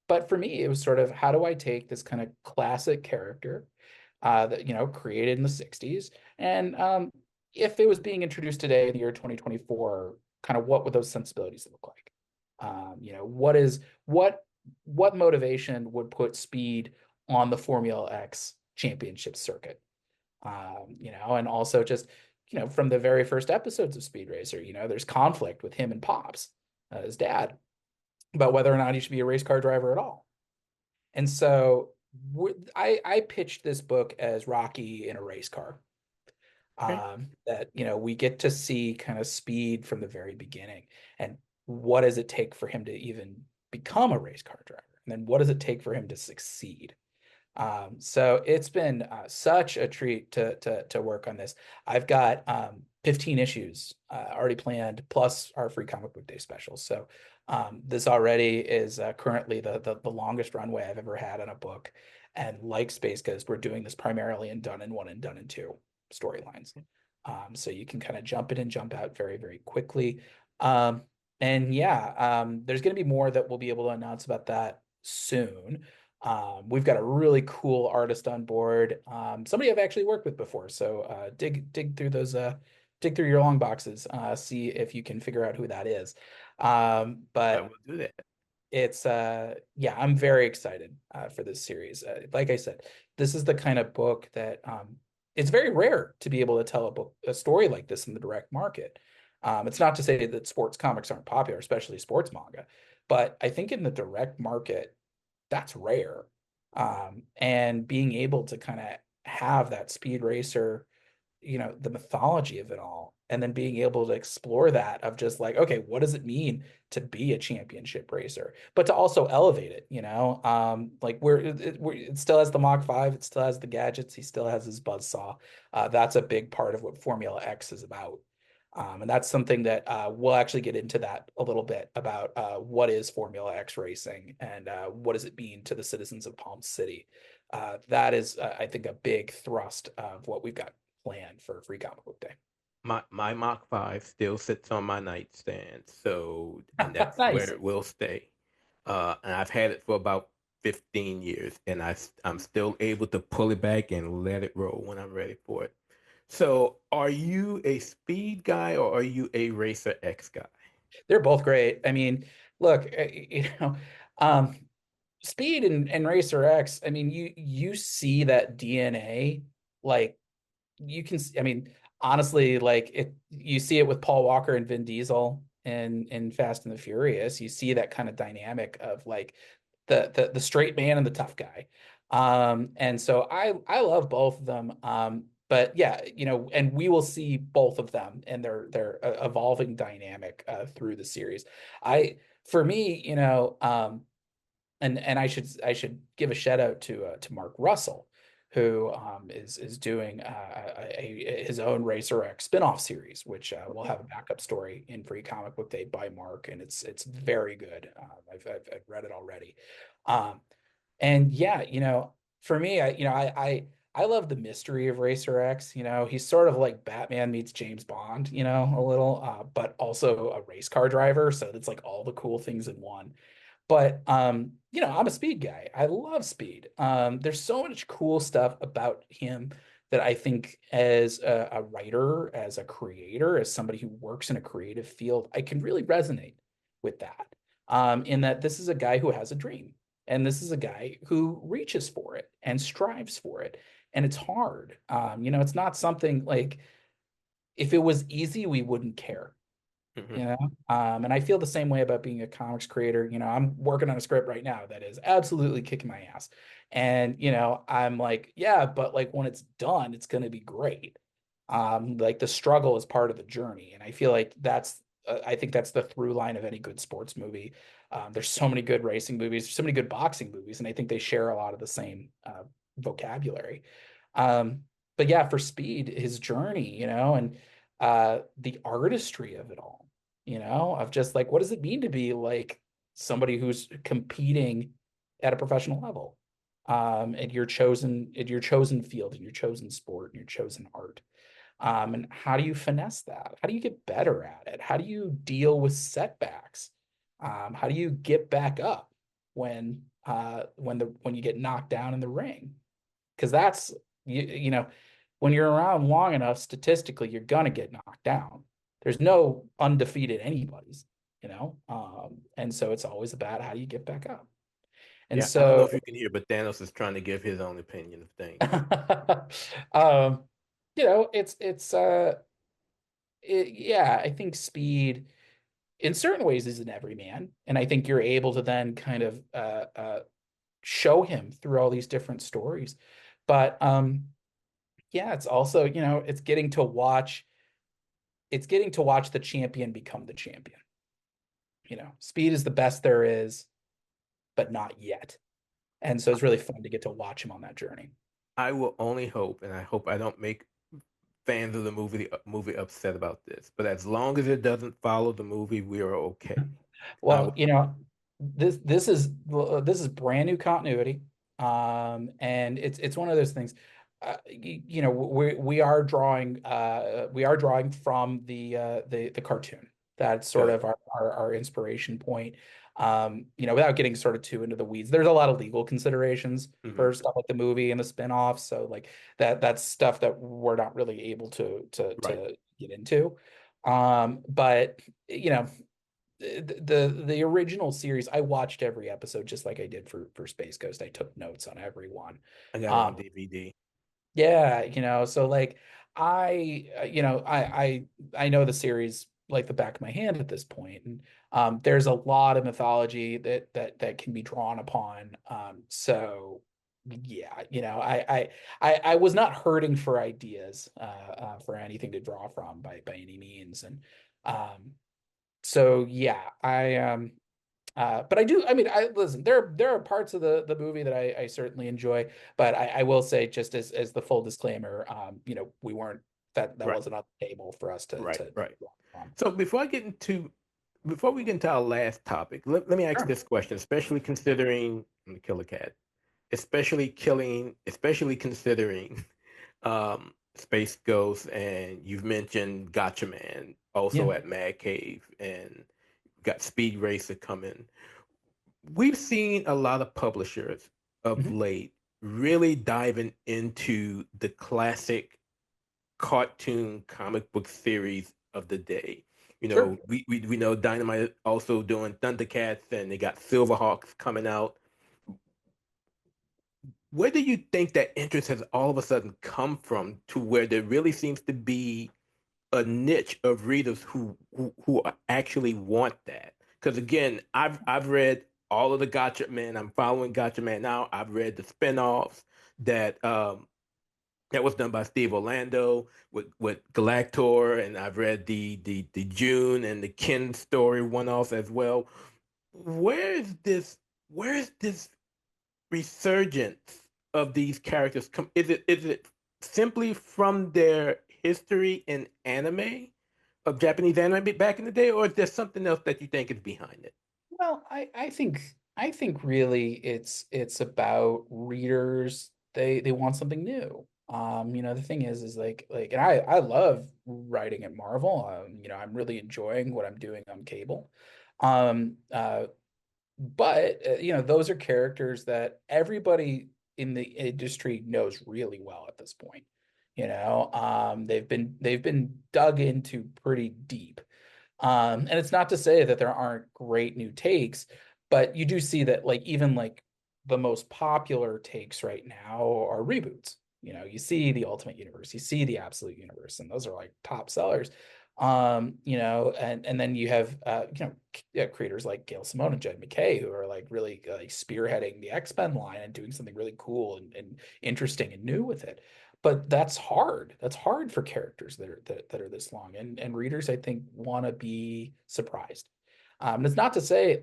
But for me, it was sort of, how do I take this kind of classic character that, created in the 60s? And if it was being introduced today in the year 2024, kind of what would those sensibilities look like? What motivation would put Speed on the Formula X championship circuit? And also just, from the very first episodes of Speed Racer, there's conflict with him and Pops, his dad, about whether or not he should be a race car driver at all. And so I pitched this book as Rocky in a race car. That, we get to see kind of Speed from the very beginning. And what does it take for him to even become a race car driver? And then what does it take for him to succeed? So it's been such a treat to work on this. I've got 15 issues already planned, plus our free comic book day special. So this already is currently the longest runway I've ever had on a book. And like Space Ghost, we're doing this primarily in Done in 1 and Done in 2 storylines. So you can kind of jump in and jump out very, very quickly. And yeah, there's going to be more that we'll be able to announce about that soon. We've got a really cool artist on board. Somebody I've actually worked with before. So dig through those, dig through your long boxes, see if you can figure out who that is. But I will do that. It's yeah, I'm very excited for this series. Like I said, this is the kind of book that it's very rare to be able to tell a story like this in the direct market. It's not to say that sports comics aren't popular, especially sports manga, but I think in the direct market, that's rare. And being able to kind of have that Speed Racer, the mythology of it all, and then being able to explore that of just like, okay, what does it mean to be a championship racer, but to also elevate it, like it still has the Mach 5, it still has the gadgets, he still has his buzzsaw. That's a big part of what Formula X is about. And that's something that we'll actually get into that a little bit about what is Formula X racing and what does it mean to the citizens of Palm City. That is, I think, a big thrust of what we've got planned for Free Comic Book Day. My Mach 5 still sits on my nightstand, and that's Nice. where it will stay. and I've had it for about 15 years, and I'm still able to pull it back and let it roll when I'm ready for it. So, are you a speed guy or are you a Racer X guy? They're both great. I mean, look, um, Speed and Racer X, I mean, you see that DNA, like you can, I mean, honestly, like you see it with Paul Walker and Vin Diesel in Fast and the Furious. You see that kind of dynamic of like the straight man and the tough guy. And so I love both of them. But yeah, and we will see both of them and their evolving dynamic through the series. For me, and I should give a shout out to Mark Russell, who is doing his own Racer X spinoff series, which will have a backup story in Free Comic Book Day by Mark, and it's very good. I've read it already, um, and yeah, for me, I love the mystery of Racer X. He's sort of like Batman meets James Bond, a little, but also a race car driver, so it's like all the cool things in one. But I'm a speed guy. I love speed. There's so much cool stuff about him that I think as a writer, as a creator, as somebody who works in a creative field, I can really resonate with that. In that this is a guy who has a dream, and this is a guy who reaches for it and strives for it. And it's hard. It's not something like if it was easy, we wouldn't care Hmm. you know and I feel the same way about being a comics creator. I'm working on a script right now that is absolutely kicking my ass, and I'm like, yeah, but like when it's done, it's going to be great. Like the struggle is part of the journey, and I feel like I think that's the through line of any good sports movie. There's so many good racing movies, so many good boxing movies, and I think they share a lot of the same vocabulary. But yeah, for Speed, his journey, and the artistry of it all, of just like, what does it mean to be like somebody who's competing at a professional level, at your chosen field, in your chosen sport, in your chosen art. And how do you finesse that? How do you get better at it? How do you deal with setbacks? How do you get back up when you get knocked down in the ring? Because that's when you're around long enough, statistically, you're gonna get knocked down. There's no undefeated anybody's, and so it's always about how do you get back up. And Yeah, I don't know so, if you can hear, but Thanos is trying to give his own opinion of things. um, yeah, I think Speed in certain ways is an everyman, and I think you're able to then kind of show him through all these different stories. But yeah, it's also, it's getting to watch the champion become the champion. Speed is the best there is, but not yet. And so it's really fun to get to watch him on that journey. I will only hope, and I hope I don't make fans of the movie upset about this, but as long as it doesn't follow the movie, we are okay. I Well, will. this is brand new continuity. And it's one of those things. We are drawing from the cartoon. That's sort Good. of our inspiration point. Without getting sort of too into the weeds, there's a lot of legal considerations Hmm. for stuff like the movie and the spin-off. So like that's stuff that we're not really able Right. to get into. But you know, the original series, I watched every episode just like I did for Space Ghost. I took notes on every one. I got it on Um, DVD. yeah, so like I know the series like the back of my hand at this point, and there's a lot of mythology that can be drawn upon. So yeah, I was not hurting for ideas for anything to draw from by any means, and um, so yeah, but I do. I mean, I listen. There are parts of the movie that I certainly enjoy, but I will say, just as the full disclaimer, we weren't that Right. wasn't on the table for us to Right. to Right. draw from. So before we get into our last topic, let me ask Sure. this question, especially considering I'm gonna kill a cat, especially considering Space Ghost, and you've mentioned Gotcha Man Yeah. also at Mad Cave, and got Speed Racer coming. we've seen a lot of publishers of Mhm. late really diving into the classic cartoon comic book series of the day. You Sure. know, we know Dynamite also doing Thundercats, and they got Silverhawks coming out. Where do you think that interest has all of a sudden come from to where there really seems to be a niche of readers who actually want that? Because again, I've read all of the Gotcha Man. I'm following Gotcha Man now. I've read the spinoffs that that was done by Steve Orlando with Galactor, and I've read the June and the Ken story one-offs as well. Where is this? Where is this resurgence of these characters come? Is it simply from their history in anime of Japanese anime back in the day, or is there something else that you think is behind it? Well, I think really it's about readers. They want something new. The thing is and I love writing at Marvel. I'm really enjoying what I'm doing on cable. Um, uh, but those are characters that everybody in the industry knows really well at this point. They've been dug into pretty deep. And it's not to say that there aren't great new takes, but you do see that even the most popular takes right now are reboots. You see the Ultimate Universe, you see the Absolute Universe, and those are like top sellers. And then you have creators like Gail Simone and Jed McKay who are like really like spearheading the X-Men line and doing something really cool and interesting and new with it. But that's hard. That's hard for characters that are this long, and readers I think want to be surprised. And it's not to say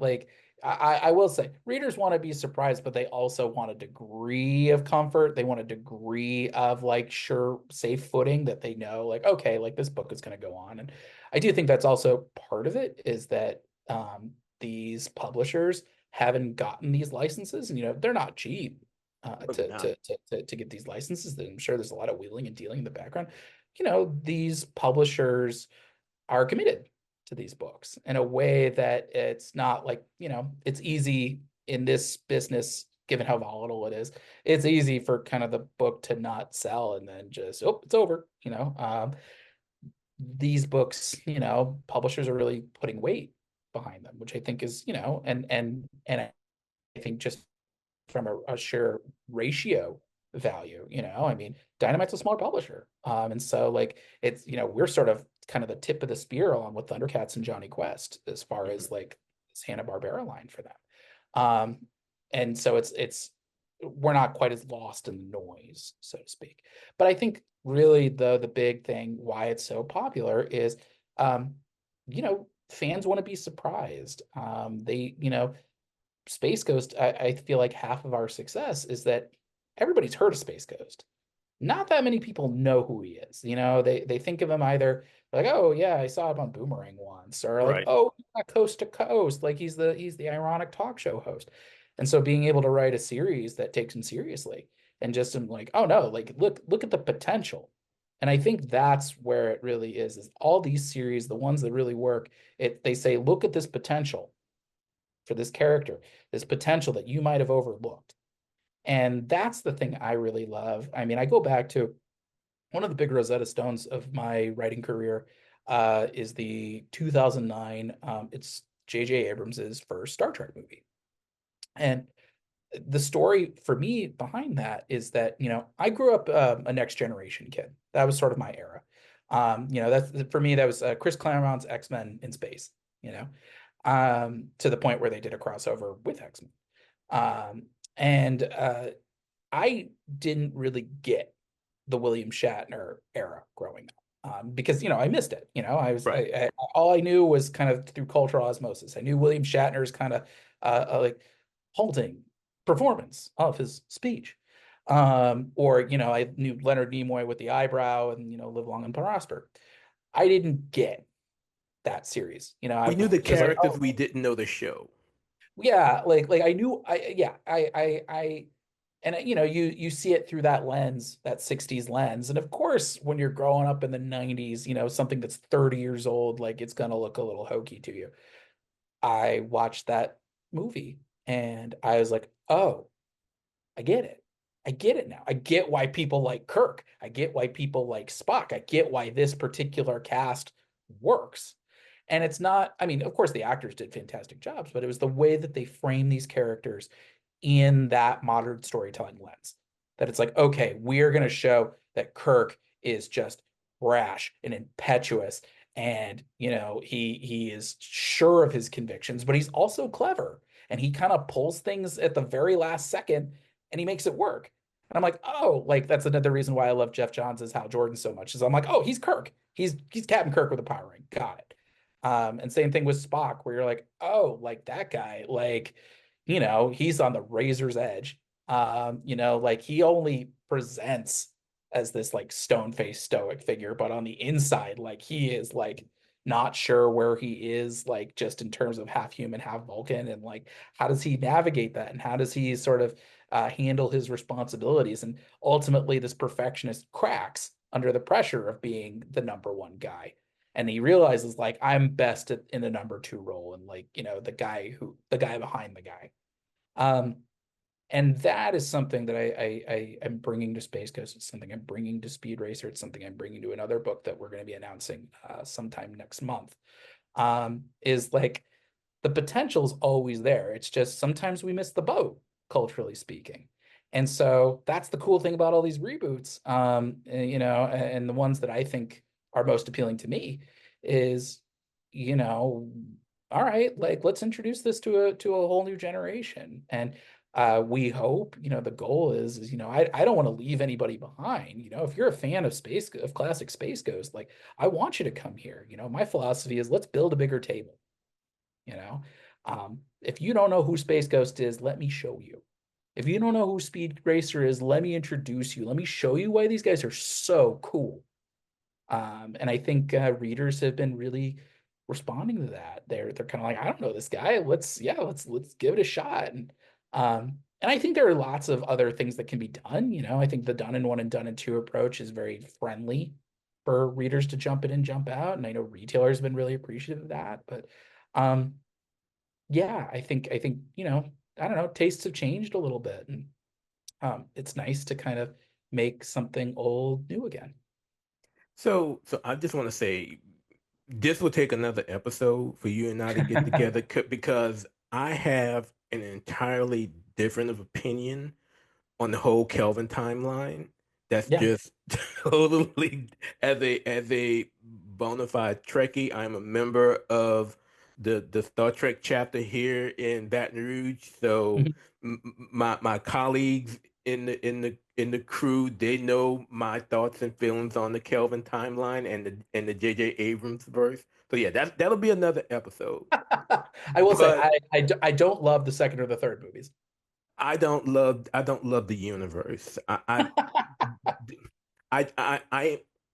I will say readers want to be surprised, but they also want a degree of comfort. They want a degree of sure, safe footing that they know, okay, this book is going to go on. And I do think that's also part of it is that these publishers haven't gotten these licenses, and they're not cheap Oh, to get these licenses. I'm sure there's a lot of wheeling and dealing in the background. These publishers are committed to these books in a way that it's not it's easy in this business, given how volatile it is. It's easy for kind of the book to not sell and then just, oh, it's over. These books, publishers are really putting weight behind them, which I think is, and I think just from a sheer ratio value. I mean, Dynamite's a smaller publisher. And so it's, we're sort of kind of the tip of the spear along with Thundercats and Johnny Quest as far mhm. as this Hanna-Barbera line for them. And so it's we're not quite as lost in the noise, so to speak. But I think really the big thing why it's so popular is fans want to be surprised. Space Ghost, I feel like half of our success is that everybody's heard of Space Ghost. Not that many people know who he is. They think of him either like, oh yeah, I saw him on Boomerang once, or like, Right. oh, yeah, Coast to Coast, like he's the ironic talk show host. And so being able to write a series that takes him seriously and just I'm like, oh no, look at the potential. And I think that's where it really is all these series, the ones that really work, they say, look at this potential for this character, this potential that you might have overlooked. And that's the thing I really love. I mean, I go back to one of the big Rosetta Stones of my writing career is the 2009. It's J.J. Abrams's first Star Trek movie. And the story for me behind that is that, I grew up a Next Generation kid. That was sort of my era. That's for me, that was Chris Claremont's X-Men in space, to the point where they did a crossover with X-Men. And I didn't really get the William Shatner era growing up because I missed it. Right. All I knew was kind of through cultural osmosis. I knew William Shatner's kind of halting performance of his speech. Or I knew Leonard Nimoy with the eyebrow and Live Long and Prosper. I didn't get that series. I We knew the just like, characters, oh we didn't know the show. yeah, I knew I and you see it through that lens, that 60s lens. And of course, when you're growing up in the 90s, something that's 30 years old, it's gonna look a little hokey to you. I watched that movie And I was like, oh, I get it. I get it now. I get why people like Kirk. I get why people like Spock. I get why this particular cast works. And it's not, I mean, of course, the actors did fantastic jobs, but it was the way that they frame these characters in that modern storytelling lens. That it's like, okay, we're going to show that Kirk is just brash and impetuous, and he is sure of his convictions, but he's also clever, and he kind of pulls things at the very last second, and he makes it work. And I'm like, oh, like that's another reason why I love Jeff Johns as Hal Jordan so much. Is I'm like, oh, he's Kirk. He's Captain Kirk with a power ring. Got it. And same thing with Spock, where you're like, oh, like that guy, like, he's on the razor's edge. Like he only presents as this like stone-faced stoic figure, but on the inside, like he is like not sure where he is, like just in terms of half human, half Vulcan, and like how does he navigate that, and how does he sort of handle his responsibilities, and ultimately this perfectionist cracks under the pressure of being the number one guy, and he realizes like I'm best in the number two role, and like the guy behind the guy. um and that is something that I am bringing to Space Coast. It's something I'm bringing to Speed Racer. It's something I'm bringing to another book that we're going to be announcing sometime next month. Is like the potential is always there. It's just sometimes we miss the boat, culturally speaking. And so that's the cool thing about all these reboots. And the ones that I think are most appealing to me is, you know, all right, like let's introduce this to a whole new generation. And we hope, the goal is I don't want to leave anybody behind. If you're a fan of classic Space Ghost, like I want you to come here. My philosophy is let's build a bigger table. you know if you don't know who Space Ghost is, let me show you. If you don't know who Speed Racer is, let me introduce you. Let me show you why these guys are so cool. And I think readers have been really responding to that. They're kind of like, I don't know this guy. Let's give it a shot. And I think there are lots of other things that can be done. I think the done in one and done in two approach is very friendly for readers to jump in and jump out. And I know retailers have been really appreciative of that. But yeah, I think, I don't know, tastes have changed a little bit. And it's nice to kind of make something old new again. So I just want to say this will take another episode for you and I to get together because I have an entirely different of opinion on the whole Kelvin timeline. That's Yeah. just totally as a bona fide Trekkie. I'm a member of the Star Trek chapter here in Baton Rouge. So Mhm. my colleagues in the crew, they know my thoughts and feelings on the Kelvin timeline and the J.J. Abrams verse. So yeah, that'll be another episode. I will say But I don't love the second or the third movies. I don't love the universe. I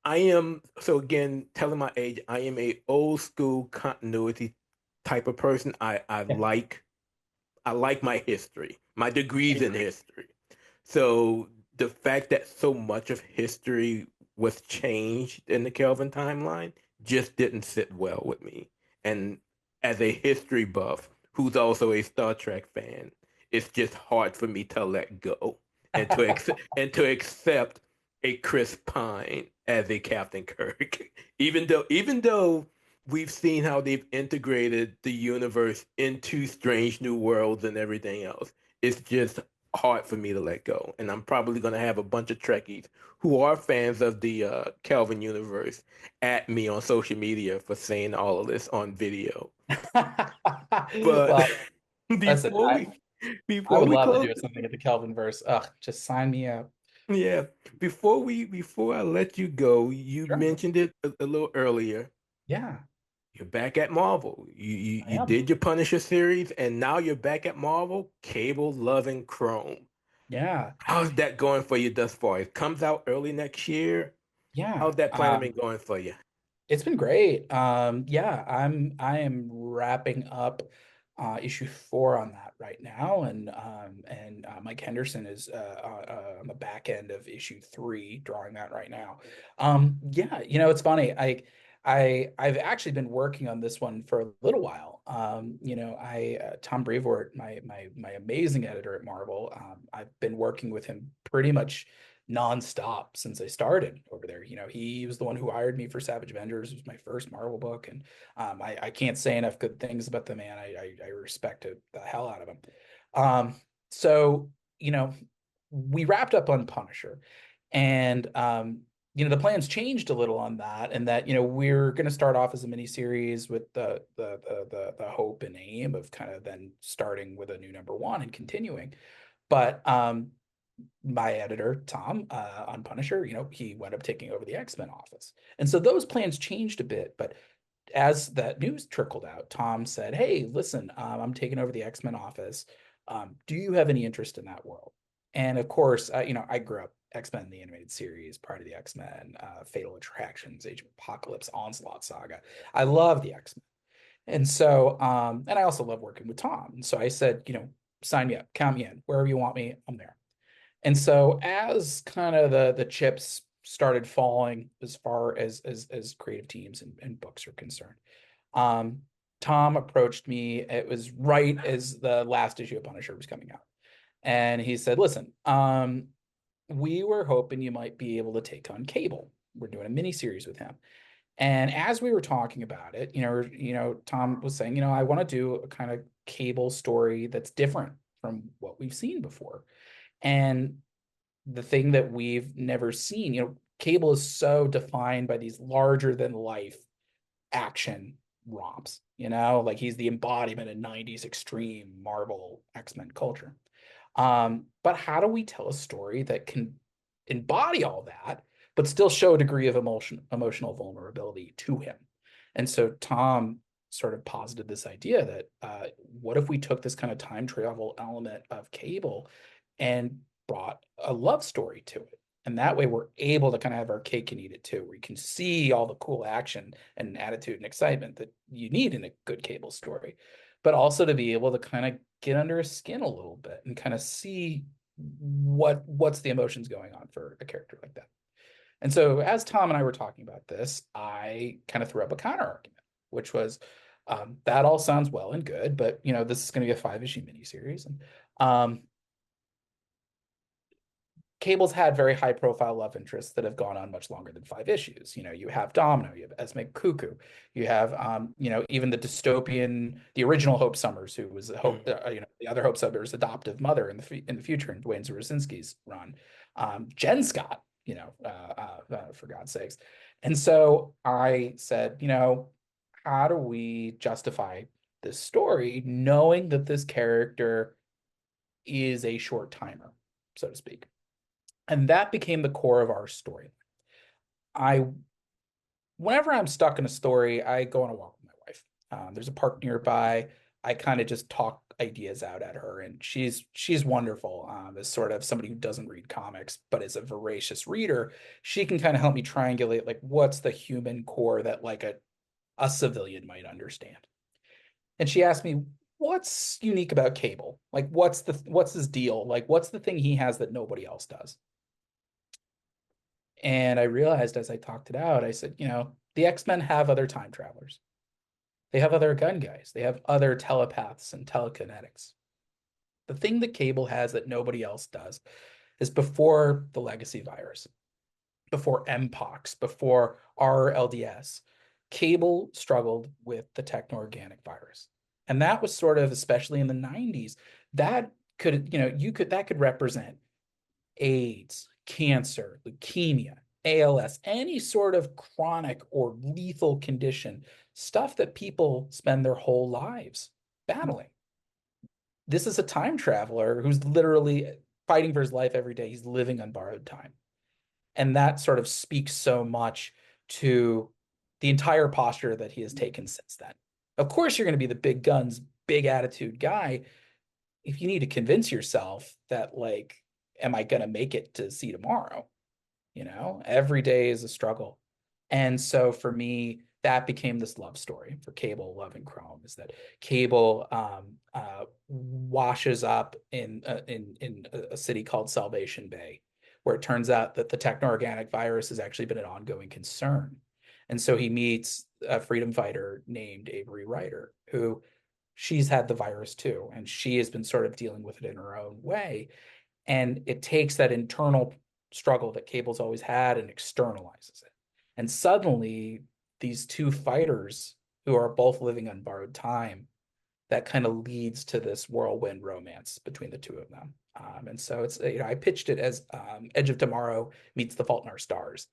am, so again, telling my age, I am a old school continuity type of person. Yeah, I like my history, my I degrees in agree. history. So the fact that so much of history was changed in the Kelvin timeline just didn't sit well with me. And as a history buff who's also a Star Trek fan, it's just hard for me to let go and to accept a Chris Pine as a Captain Kirk. Even though we've seen how they've integrated the universe into Strange New Worlds and everything else, it's just hard for me to let go. And I'm probably going to have a bunch of Trekkies who are fans of the Kelvin universe at me on social media for saying all of this on video. But Well, listen, before we I before would we love to close, do something at the Kelvin verse. Ugh, just sign me up. yeah, before I let you go, you Sure. mentioned it a little earlier. Yeah, You're back at Marvel. I You am. did your Punisher series, and now you're back at Marvel. Cable loving Chrome. Yeah, How's that going for you thus far? It comes out early next year. yeah. How's that plan been going for you? It's been great. Yeah, I am wrapping up issue 4 on that right now, and Mike Henderson is on the back end of issue 3, drawing that right now. Yeah, it's funny. I've actually been working on this one for a little while. Tom Brevoort, my amazing editor at Marvel, I've been working with him pretty much nonstop since I started over there. He was the one who hired me for Savage Avengers. It was my first Marvel book, and I can't say enough good things about the man. I respect the hell out of him. So we wrapped up on Punisher, and the plans changed a little on that, and that we're going to start off as a mini series with the hope and aim of kind of then starting with a new number one and continuing. But my editor Tom, on Punisher, he wound up taking over the X-Men office, and so those plans changed a bit. But as that news trickled out, Tom said, "Hey, listen, I'm taking over the X-Men office. Do you have any interest in that world?" And of course, I grew up X-Men, the animated series, part of the X-Men, Fatal Attractions, Age of Apocalypse, Onslaught Saga. I love the X-Men. And so, and I also love working with Tom. And so I said, sign me up, count me in, wherever you want me, I'm there. And so as kind of the chips started falling as far as creative teams and books are concerned, Tom approached me. It was right as the last issue of Punisher was coming out. And he said, listen, we were hoping you might be able to take on Cable. We're doing a mini series with him. And as we were talking about it, Tom was saying, I want to do a kind of Cable story that's different from what we've seen before. And the thing that we've never seen, Cable is so defined by these larger than life action romps, like he's the embodiment of 90s extreme Marvel X-Men culture. But how do we tell a story that can embody all that, but still show a degree of emotional vulnerability to him? And so Tom sort of posited this idea that what if we took this kind of time travel element of Cable and brought a love story to it? And that way we're able to kind of have our cake and eat it too, where you can see all the cool action and attitude and excitement that you need in a good Cable story, but also to be able to kind of get under his skin a little bit and kind of see what's the emotions going on for a character like that. And so as Tom and I were talking about this, I kind of threw up a counter argument, which was that all sounds well and good, but this is going to be a 5-issue miniseries, and Cable's had very high profile love interests that have gone on much longer than 5 issues. You have Domino, you have Esme Cuckoo, you have even the original Hope Summers, who was the other Hope Summers' adoptive mother in the future in Dwayne Zarasinski's run, Jen Scott, for God's sakes. And so I said, how do we justify this story knowing that this character is a short timer, so to speak? And that became the core of our story. Whenever I'm stuck in a story, I go on a walk with my wife. There's a park nearby. I kind of just talk ideas out at her, and she's wonderful. As sort of somebody who doesn't read comics, but is a voracious reader, she can kind of help me triangulate like what's the human core that like a civilian might understand. And she asked me, what's unique about Cable? Like, what's his deal? Like, what's the thing he has that nobody else does? And I realized as I talked it out, I said, the X-Men have other time travelers. They have other gun guys. They have other telepaths and telekinetics. The thing that Cable has that nobody else does is before the legacy virus, before Mpox, before RLDS, Cable struggled with the techno-organic virus. And that was sort of, especially in the 90s, that could, that could represent AIDS, cancer, leukemia, ALS, any sort of chronic or lethal condition, stuff that people spend their whole lives battling. This is a time traveler who's literally fighting for his life every day. He's living on borrowed time. And that sort of speaks so much to the entire posture that he has taken since then. Of course, you're going to be the big guns, big attitude guy if you need to convince yourself that, like, am I going to make it to see tomorrow? Every day is a struggle. And so for me, that became this love story for Cable, Love, and Chrome, is that Cable washes up in a city called Salvation Bay, where it turns out that the techno-organic virus has actually been an ongoing concern. And so he meets a freedom fighter named Avery Ryder, who she's had the virus too, and she has been sort of dealing with it in her own way. And it takes that internal struggle that Cable's always had and externalizes it. And suddenly, these two fighters who are both living on borrowed time, that kind of leads to this whirlwind romance between the two of them. And so it's, I pitched it as Edge of Tomorrow meets The Fault in Our Stars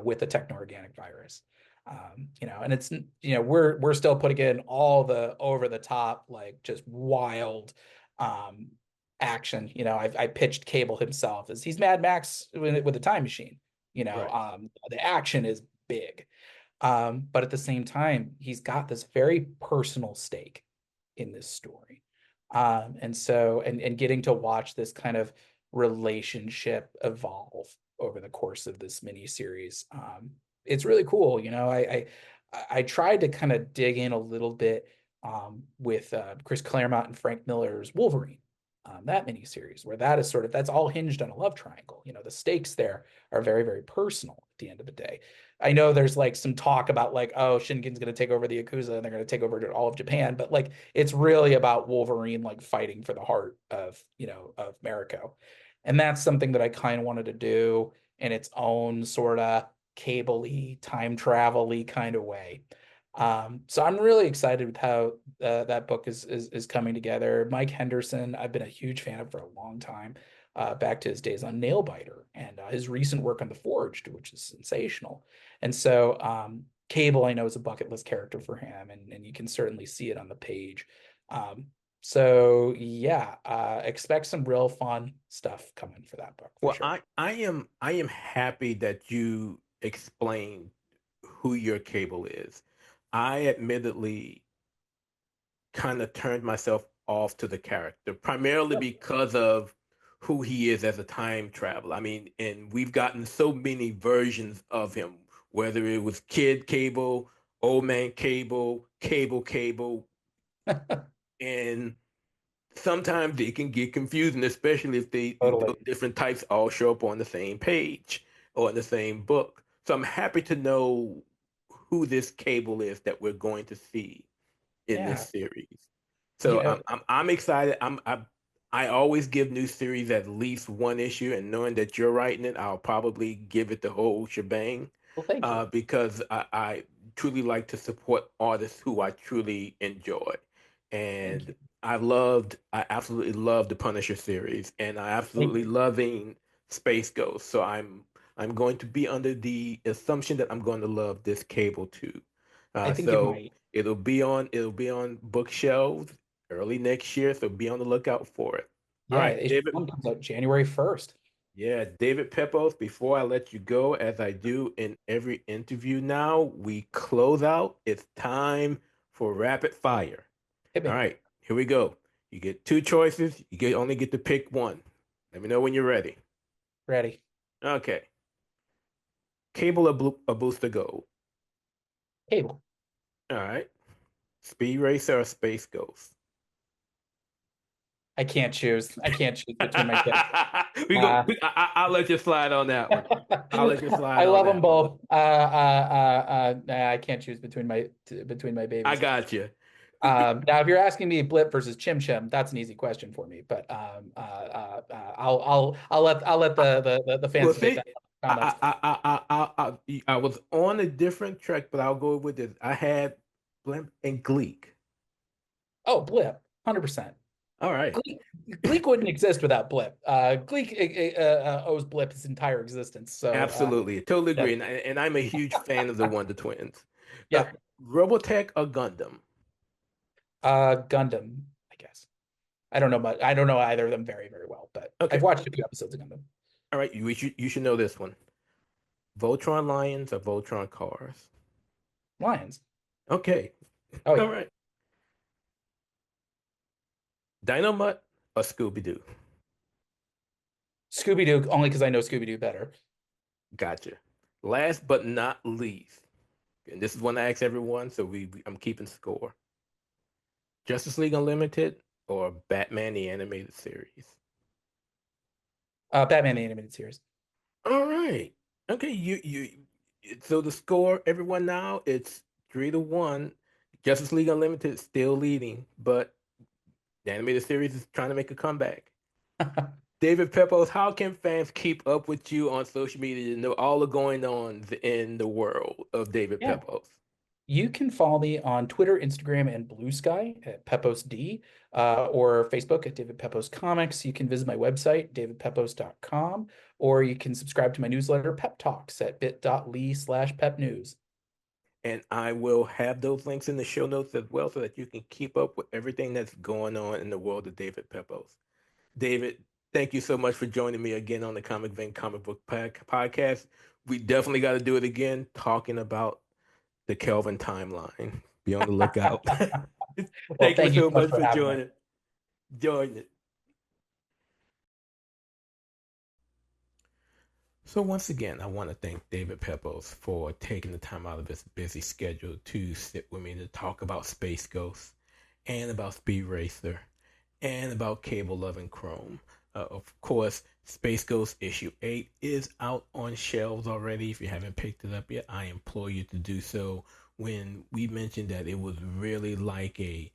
with a techno-organic virus. And it's, we're still putting in all the over the top, like just wild action. I pitched Cable himself as he's Mad Max with a time machine. Right. The action is big, but at the same time, he's got this very personal stake in this story. And getting to watch this kind of relationship evolve over the course of this mini series, it's really cool. I tried to kind of dig in a little bit with Chris Claremont and Frank Miller's Wolverine, that mini series, where that's all hinged on a love triangle. The stakes there are very, very personal at the end of the day. I know there's like some talk about like, oh, Shingen's going to take over the Yakuza and they're going to take over all of Japan, but like it's really about Wolverine like fighting for the heart of Mariko. And that's something that I kind of wanted to do in its own sort of cable-y, time travel-y kind of way. So I'm really excited with how that book is coming together. Mike Henderson, I've been a huge fan of for a long time, back to his days on Nailbiter and his recent work on The Forged, which is sensational. And so Cable, I know, is a bucket list character for him, and you can certainly see it on the page. So yeah, expect some real fun stuff coming for that book for Well, sure. I am happy that you explained who your Cable is. I admittedly kind of turned myself off to the character, primarily because of who he is as a time traveler. I mean, and we've gotten so many versions of him, whether it was Kid Cable, Old Man Cable, Cable, and sometimes it can get confusing, especially if those Totally. different types all show up on the same page or in the same book. So I'm happy to know who this Cable is that we're going to see in this Yeah. series. You So know, I'm excited. I always give new series at least one issue, and knowing that you're writing it, I'll probably give it the whole shebang, well, thank you. because I truly like to support artists who I truly enjoy, Thank and you. I absolutely love the Punisher series, and I Thank absolutely you. loving Space Ghost. So I'm going to be under the assumption that I'm going to love this Cable too. I think you So might. it'll be on bookshelves early next year, so be on the lookout for it. All Yeah, right, issue David. one comes out January 1st. Yeah, David Pepose, before I let you go, as I do in every interview now, we close out. It's time for rapid fire. Hit All me. right, here we go. You get two choices. Only get to pick one. Let me know when you're ready. Ready. Okay. Cable or Booster Gold? Cable. All right. Speed Racer or Space Ghost? I can't choose. I can't choose between my kids. we go. Uh, I'll let you slide on that one. I'll let you slide I on love them that one. both. Nah, I can't choose between my I babies. got you. Now, if you're asking me Blip versus Chim Chim, that's an easy question for me. But I'll let the fans Well, debate see, that in the comments. I was on a different track, but I'll go with this. I had Blimp and Gleek. Oh, Blip, 100%. All right. Gleek wouldn't exist without Blip. Gleek owes Blip his entire existence. So Absolutely. I totally yeah, agree. And I'm a huge fan of the Wonder Twins. Uh, yeah. Robotech or Gundam? Gundam, I guess. I don't know much. I don't know either of them very, very well, but I've Okay. watched a few episodes of Gundam. All right. You should know this one. Voltron Lions or Voltron Cars? Lions. Okay. Oh All yeah. right. Dynamite or Scooby Doo? Scooby Doo, only because I know Scooby Doo better. Gotcha. Last but not least, and this is one I ask everyone, so I'm keeping score. Justice League Unlimited or Batman the Animated Series? Batman the animated series. All right. Okay, you So the score, everyone now, it's 3-1. Justice League Unlimited still leading, but the animated series is trying to make a comeback. David Pepose, how can fans keep up with you on social media to know all the going on in the world of David Yeah. Pepose? You can follow me on Twitter, Instagram, and Blue Sky at PeposeD, or Facebook at David Pepose Comics. You can visit my website, davidpepose.com, or you can subscribe to my newsletter, Pep Talks, at bit.ly/pepnews. And I will have those links in the show notes as well so that you can keep up with everything that's going on in the world of David Pepose. David, thank you so much for joining me again on the Comic Vein Comic Book Podcast. We definitely got to do it again, talking about the Kelvin timeline. Be on the lookout. Well, Thank you thank you so so much much for for having me. joining it. So once again, I want to thank David Pepose for taking the time out of his busy schedule to sit with me to talk about Space Ghost and about Speed Racer and about Cable Love and Chrome. Of course, Space Ghost issue 8 is out on shelves already. If you haven't picked it up yet, I implore you to do so. When we mentioned that it was really like a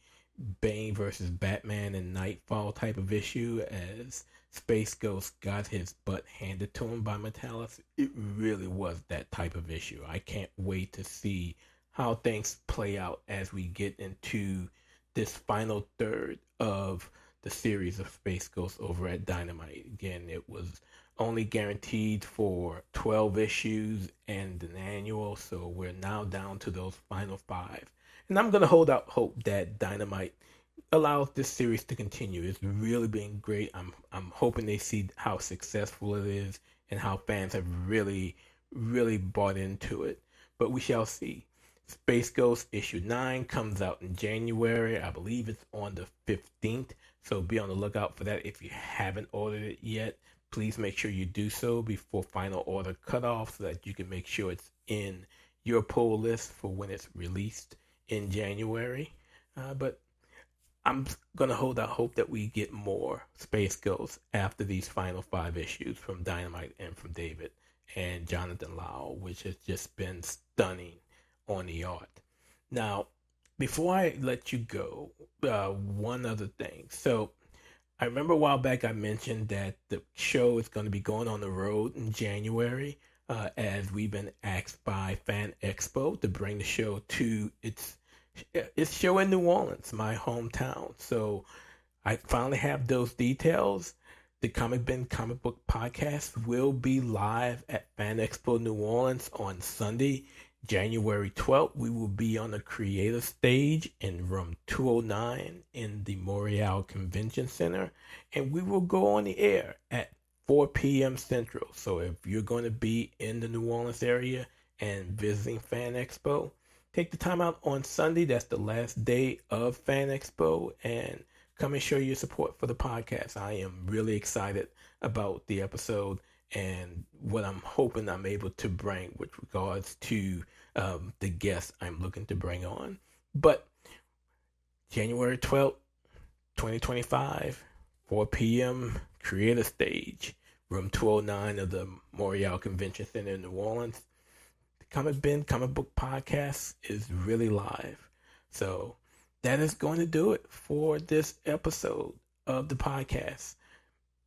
Bane versus Batman and Nightfall type of issue, as Space Ghost got his butt handed to him by Metallis, it really was that type of issue. I can't wait to see how things play out as we get into this final third of the series of Space Ghost over at Dynamite. Again, it was only guaranteed for 12 issues and an annual, so we're now down to those final 5. And I'm going to hold out hope that Dynamite allows this series to continue. It's really been great. I'm hoping they see how successful it is and how fans have really bought into it. But we shall see. Space Ghost issue 9 comes out in January. I believe it's on the 15th. So be on the lookout for that. If you haven't ordered it yet, please make sure you do so before final order cutoff so that you can make sure it's in your pull list for when it's released in January. But I'm going to hold out hope that we get more Space Ghost after these final 5 issues from Dynamite and from David and Jonathan Lau, which has just been stunning on the art. Now, before I let you go, one other thing. So I remember a while back I mentioned that the show is going to be going on the road in January, as we've been asked by Fan Expo to bring the show to its show in New Orleans, my hometown. So I finally have those details. The Comic Bin Comic Book Podcast will be live at Fan Expo New Orleans on Sunday, January 12th. We will be on the creator stage in room 209 in the Montreal Convention Center, and we will go on the air at 4 p.m. Central. So if you're going to be in the New Orleans area and visiting Fan Expo, take the time out on Sunday. That's the last day of Fan Expo, and come and show your support for the podcast. I am really excited about the episode and what I'm hoping I'm able to bring with regards to the guests I'm looking to bring on. But January 12th, 2025, 4 p.m., Creator Stage, room 209 of the Montreal Convention Center in New Orleans. The Comic Bin Comic Book Podcast is really live. So that is going to do it for this episode of the podcast.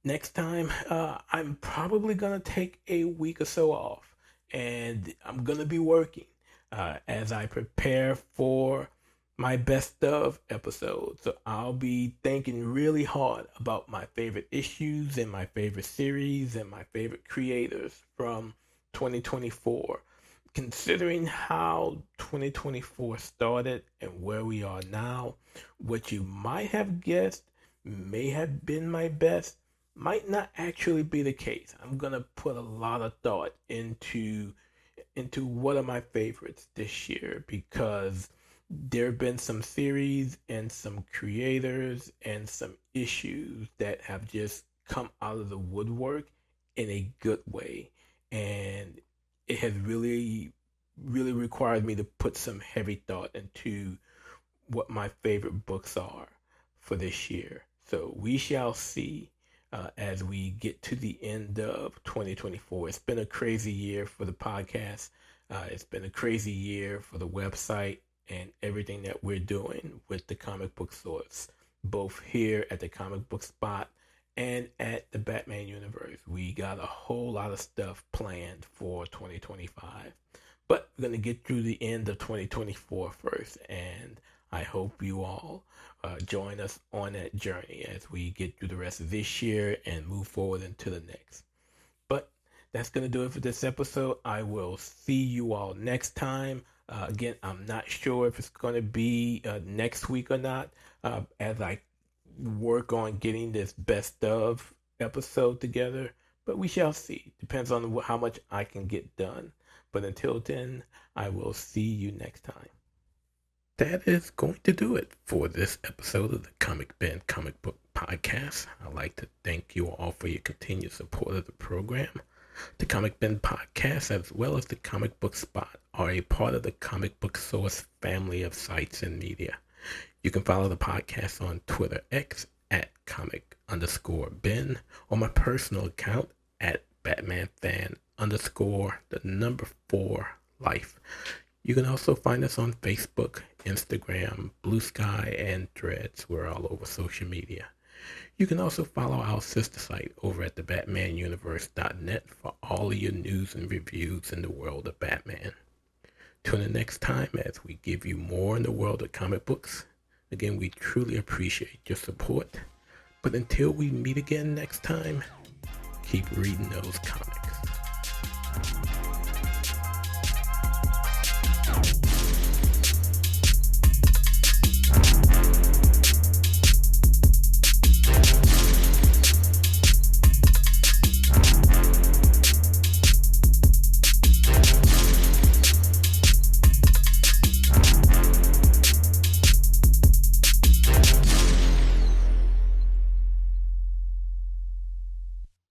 Next time, I'm probably going to take a week or so off, and I'm going to be working as I prepare for my best of episode. So I'll be thinking really hard about my favorite issues and my favorite series and my favorite creators from 2024. Considering how 2024 started and where we are now, what you might have guessed may have been my best might not actually be the case. I'm gonna put a lot of thought into what are my favorites this year, because there have been some series and some creators and some issues that have just come out of the woodwork in a good way, and it has really required me to put some heavy thought into what my favorite books are for this year. So we shall see as we get to the end of 2024. It's been a crazy year for the podcast. It's been a crazy year for the website and everything that we're doing with the comic book source, both here at the comic book spot and at the Batman universe. We got a whole lot of stuff planned for 2025, but we're going to get through the end of 2024 first, and I hope you all join us on that journey as we get through the rest of this year and move forward into the next. But that's going to do it for this episode. I will see you all next time. Again, I'm not sure if it's going to be next week or not, as I work on getting this best of episode together, but we shall see. Depends on how much I can get done. But until then, I will see you next time. That is going to do it for this episode of the Comic Bin Comic Book Podcast. I'd like to thank you all for your continued support of the program. The Comic Bin Podcast, as well as the Comic Book Spot, are a part of the Comic Book Source family of sites and media. You can follow the podcast on Twitter X at comic_bin, or my personal account at BatmanFan_4Life. You can also find us on Facebook, Instagram, Blue Sky, and Threads. We're all over social media. You can also follow our sister site over at thebatmanuniverse.net for all of your news and reviews in the world of Batman. Tune in next time as we give you more in the world of comic books. Again, we truly appreciate your support. But until we meet again next time, keep reading those comics.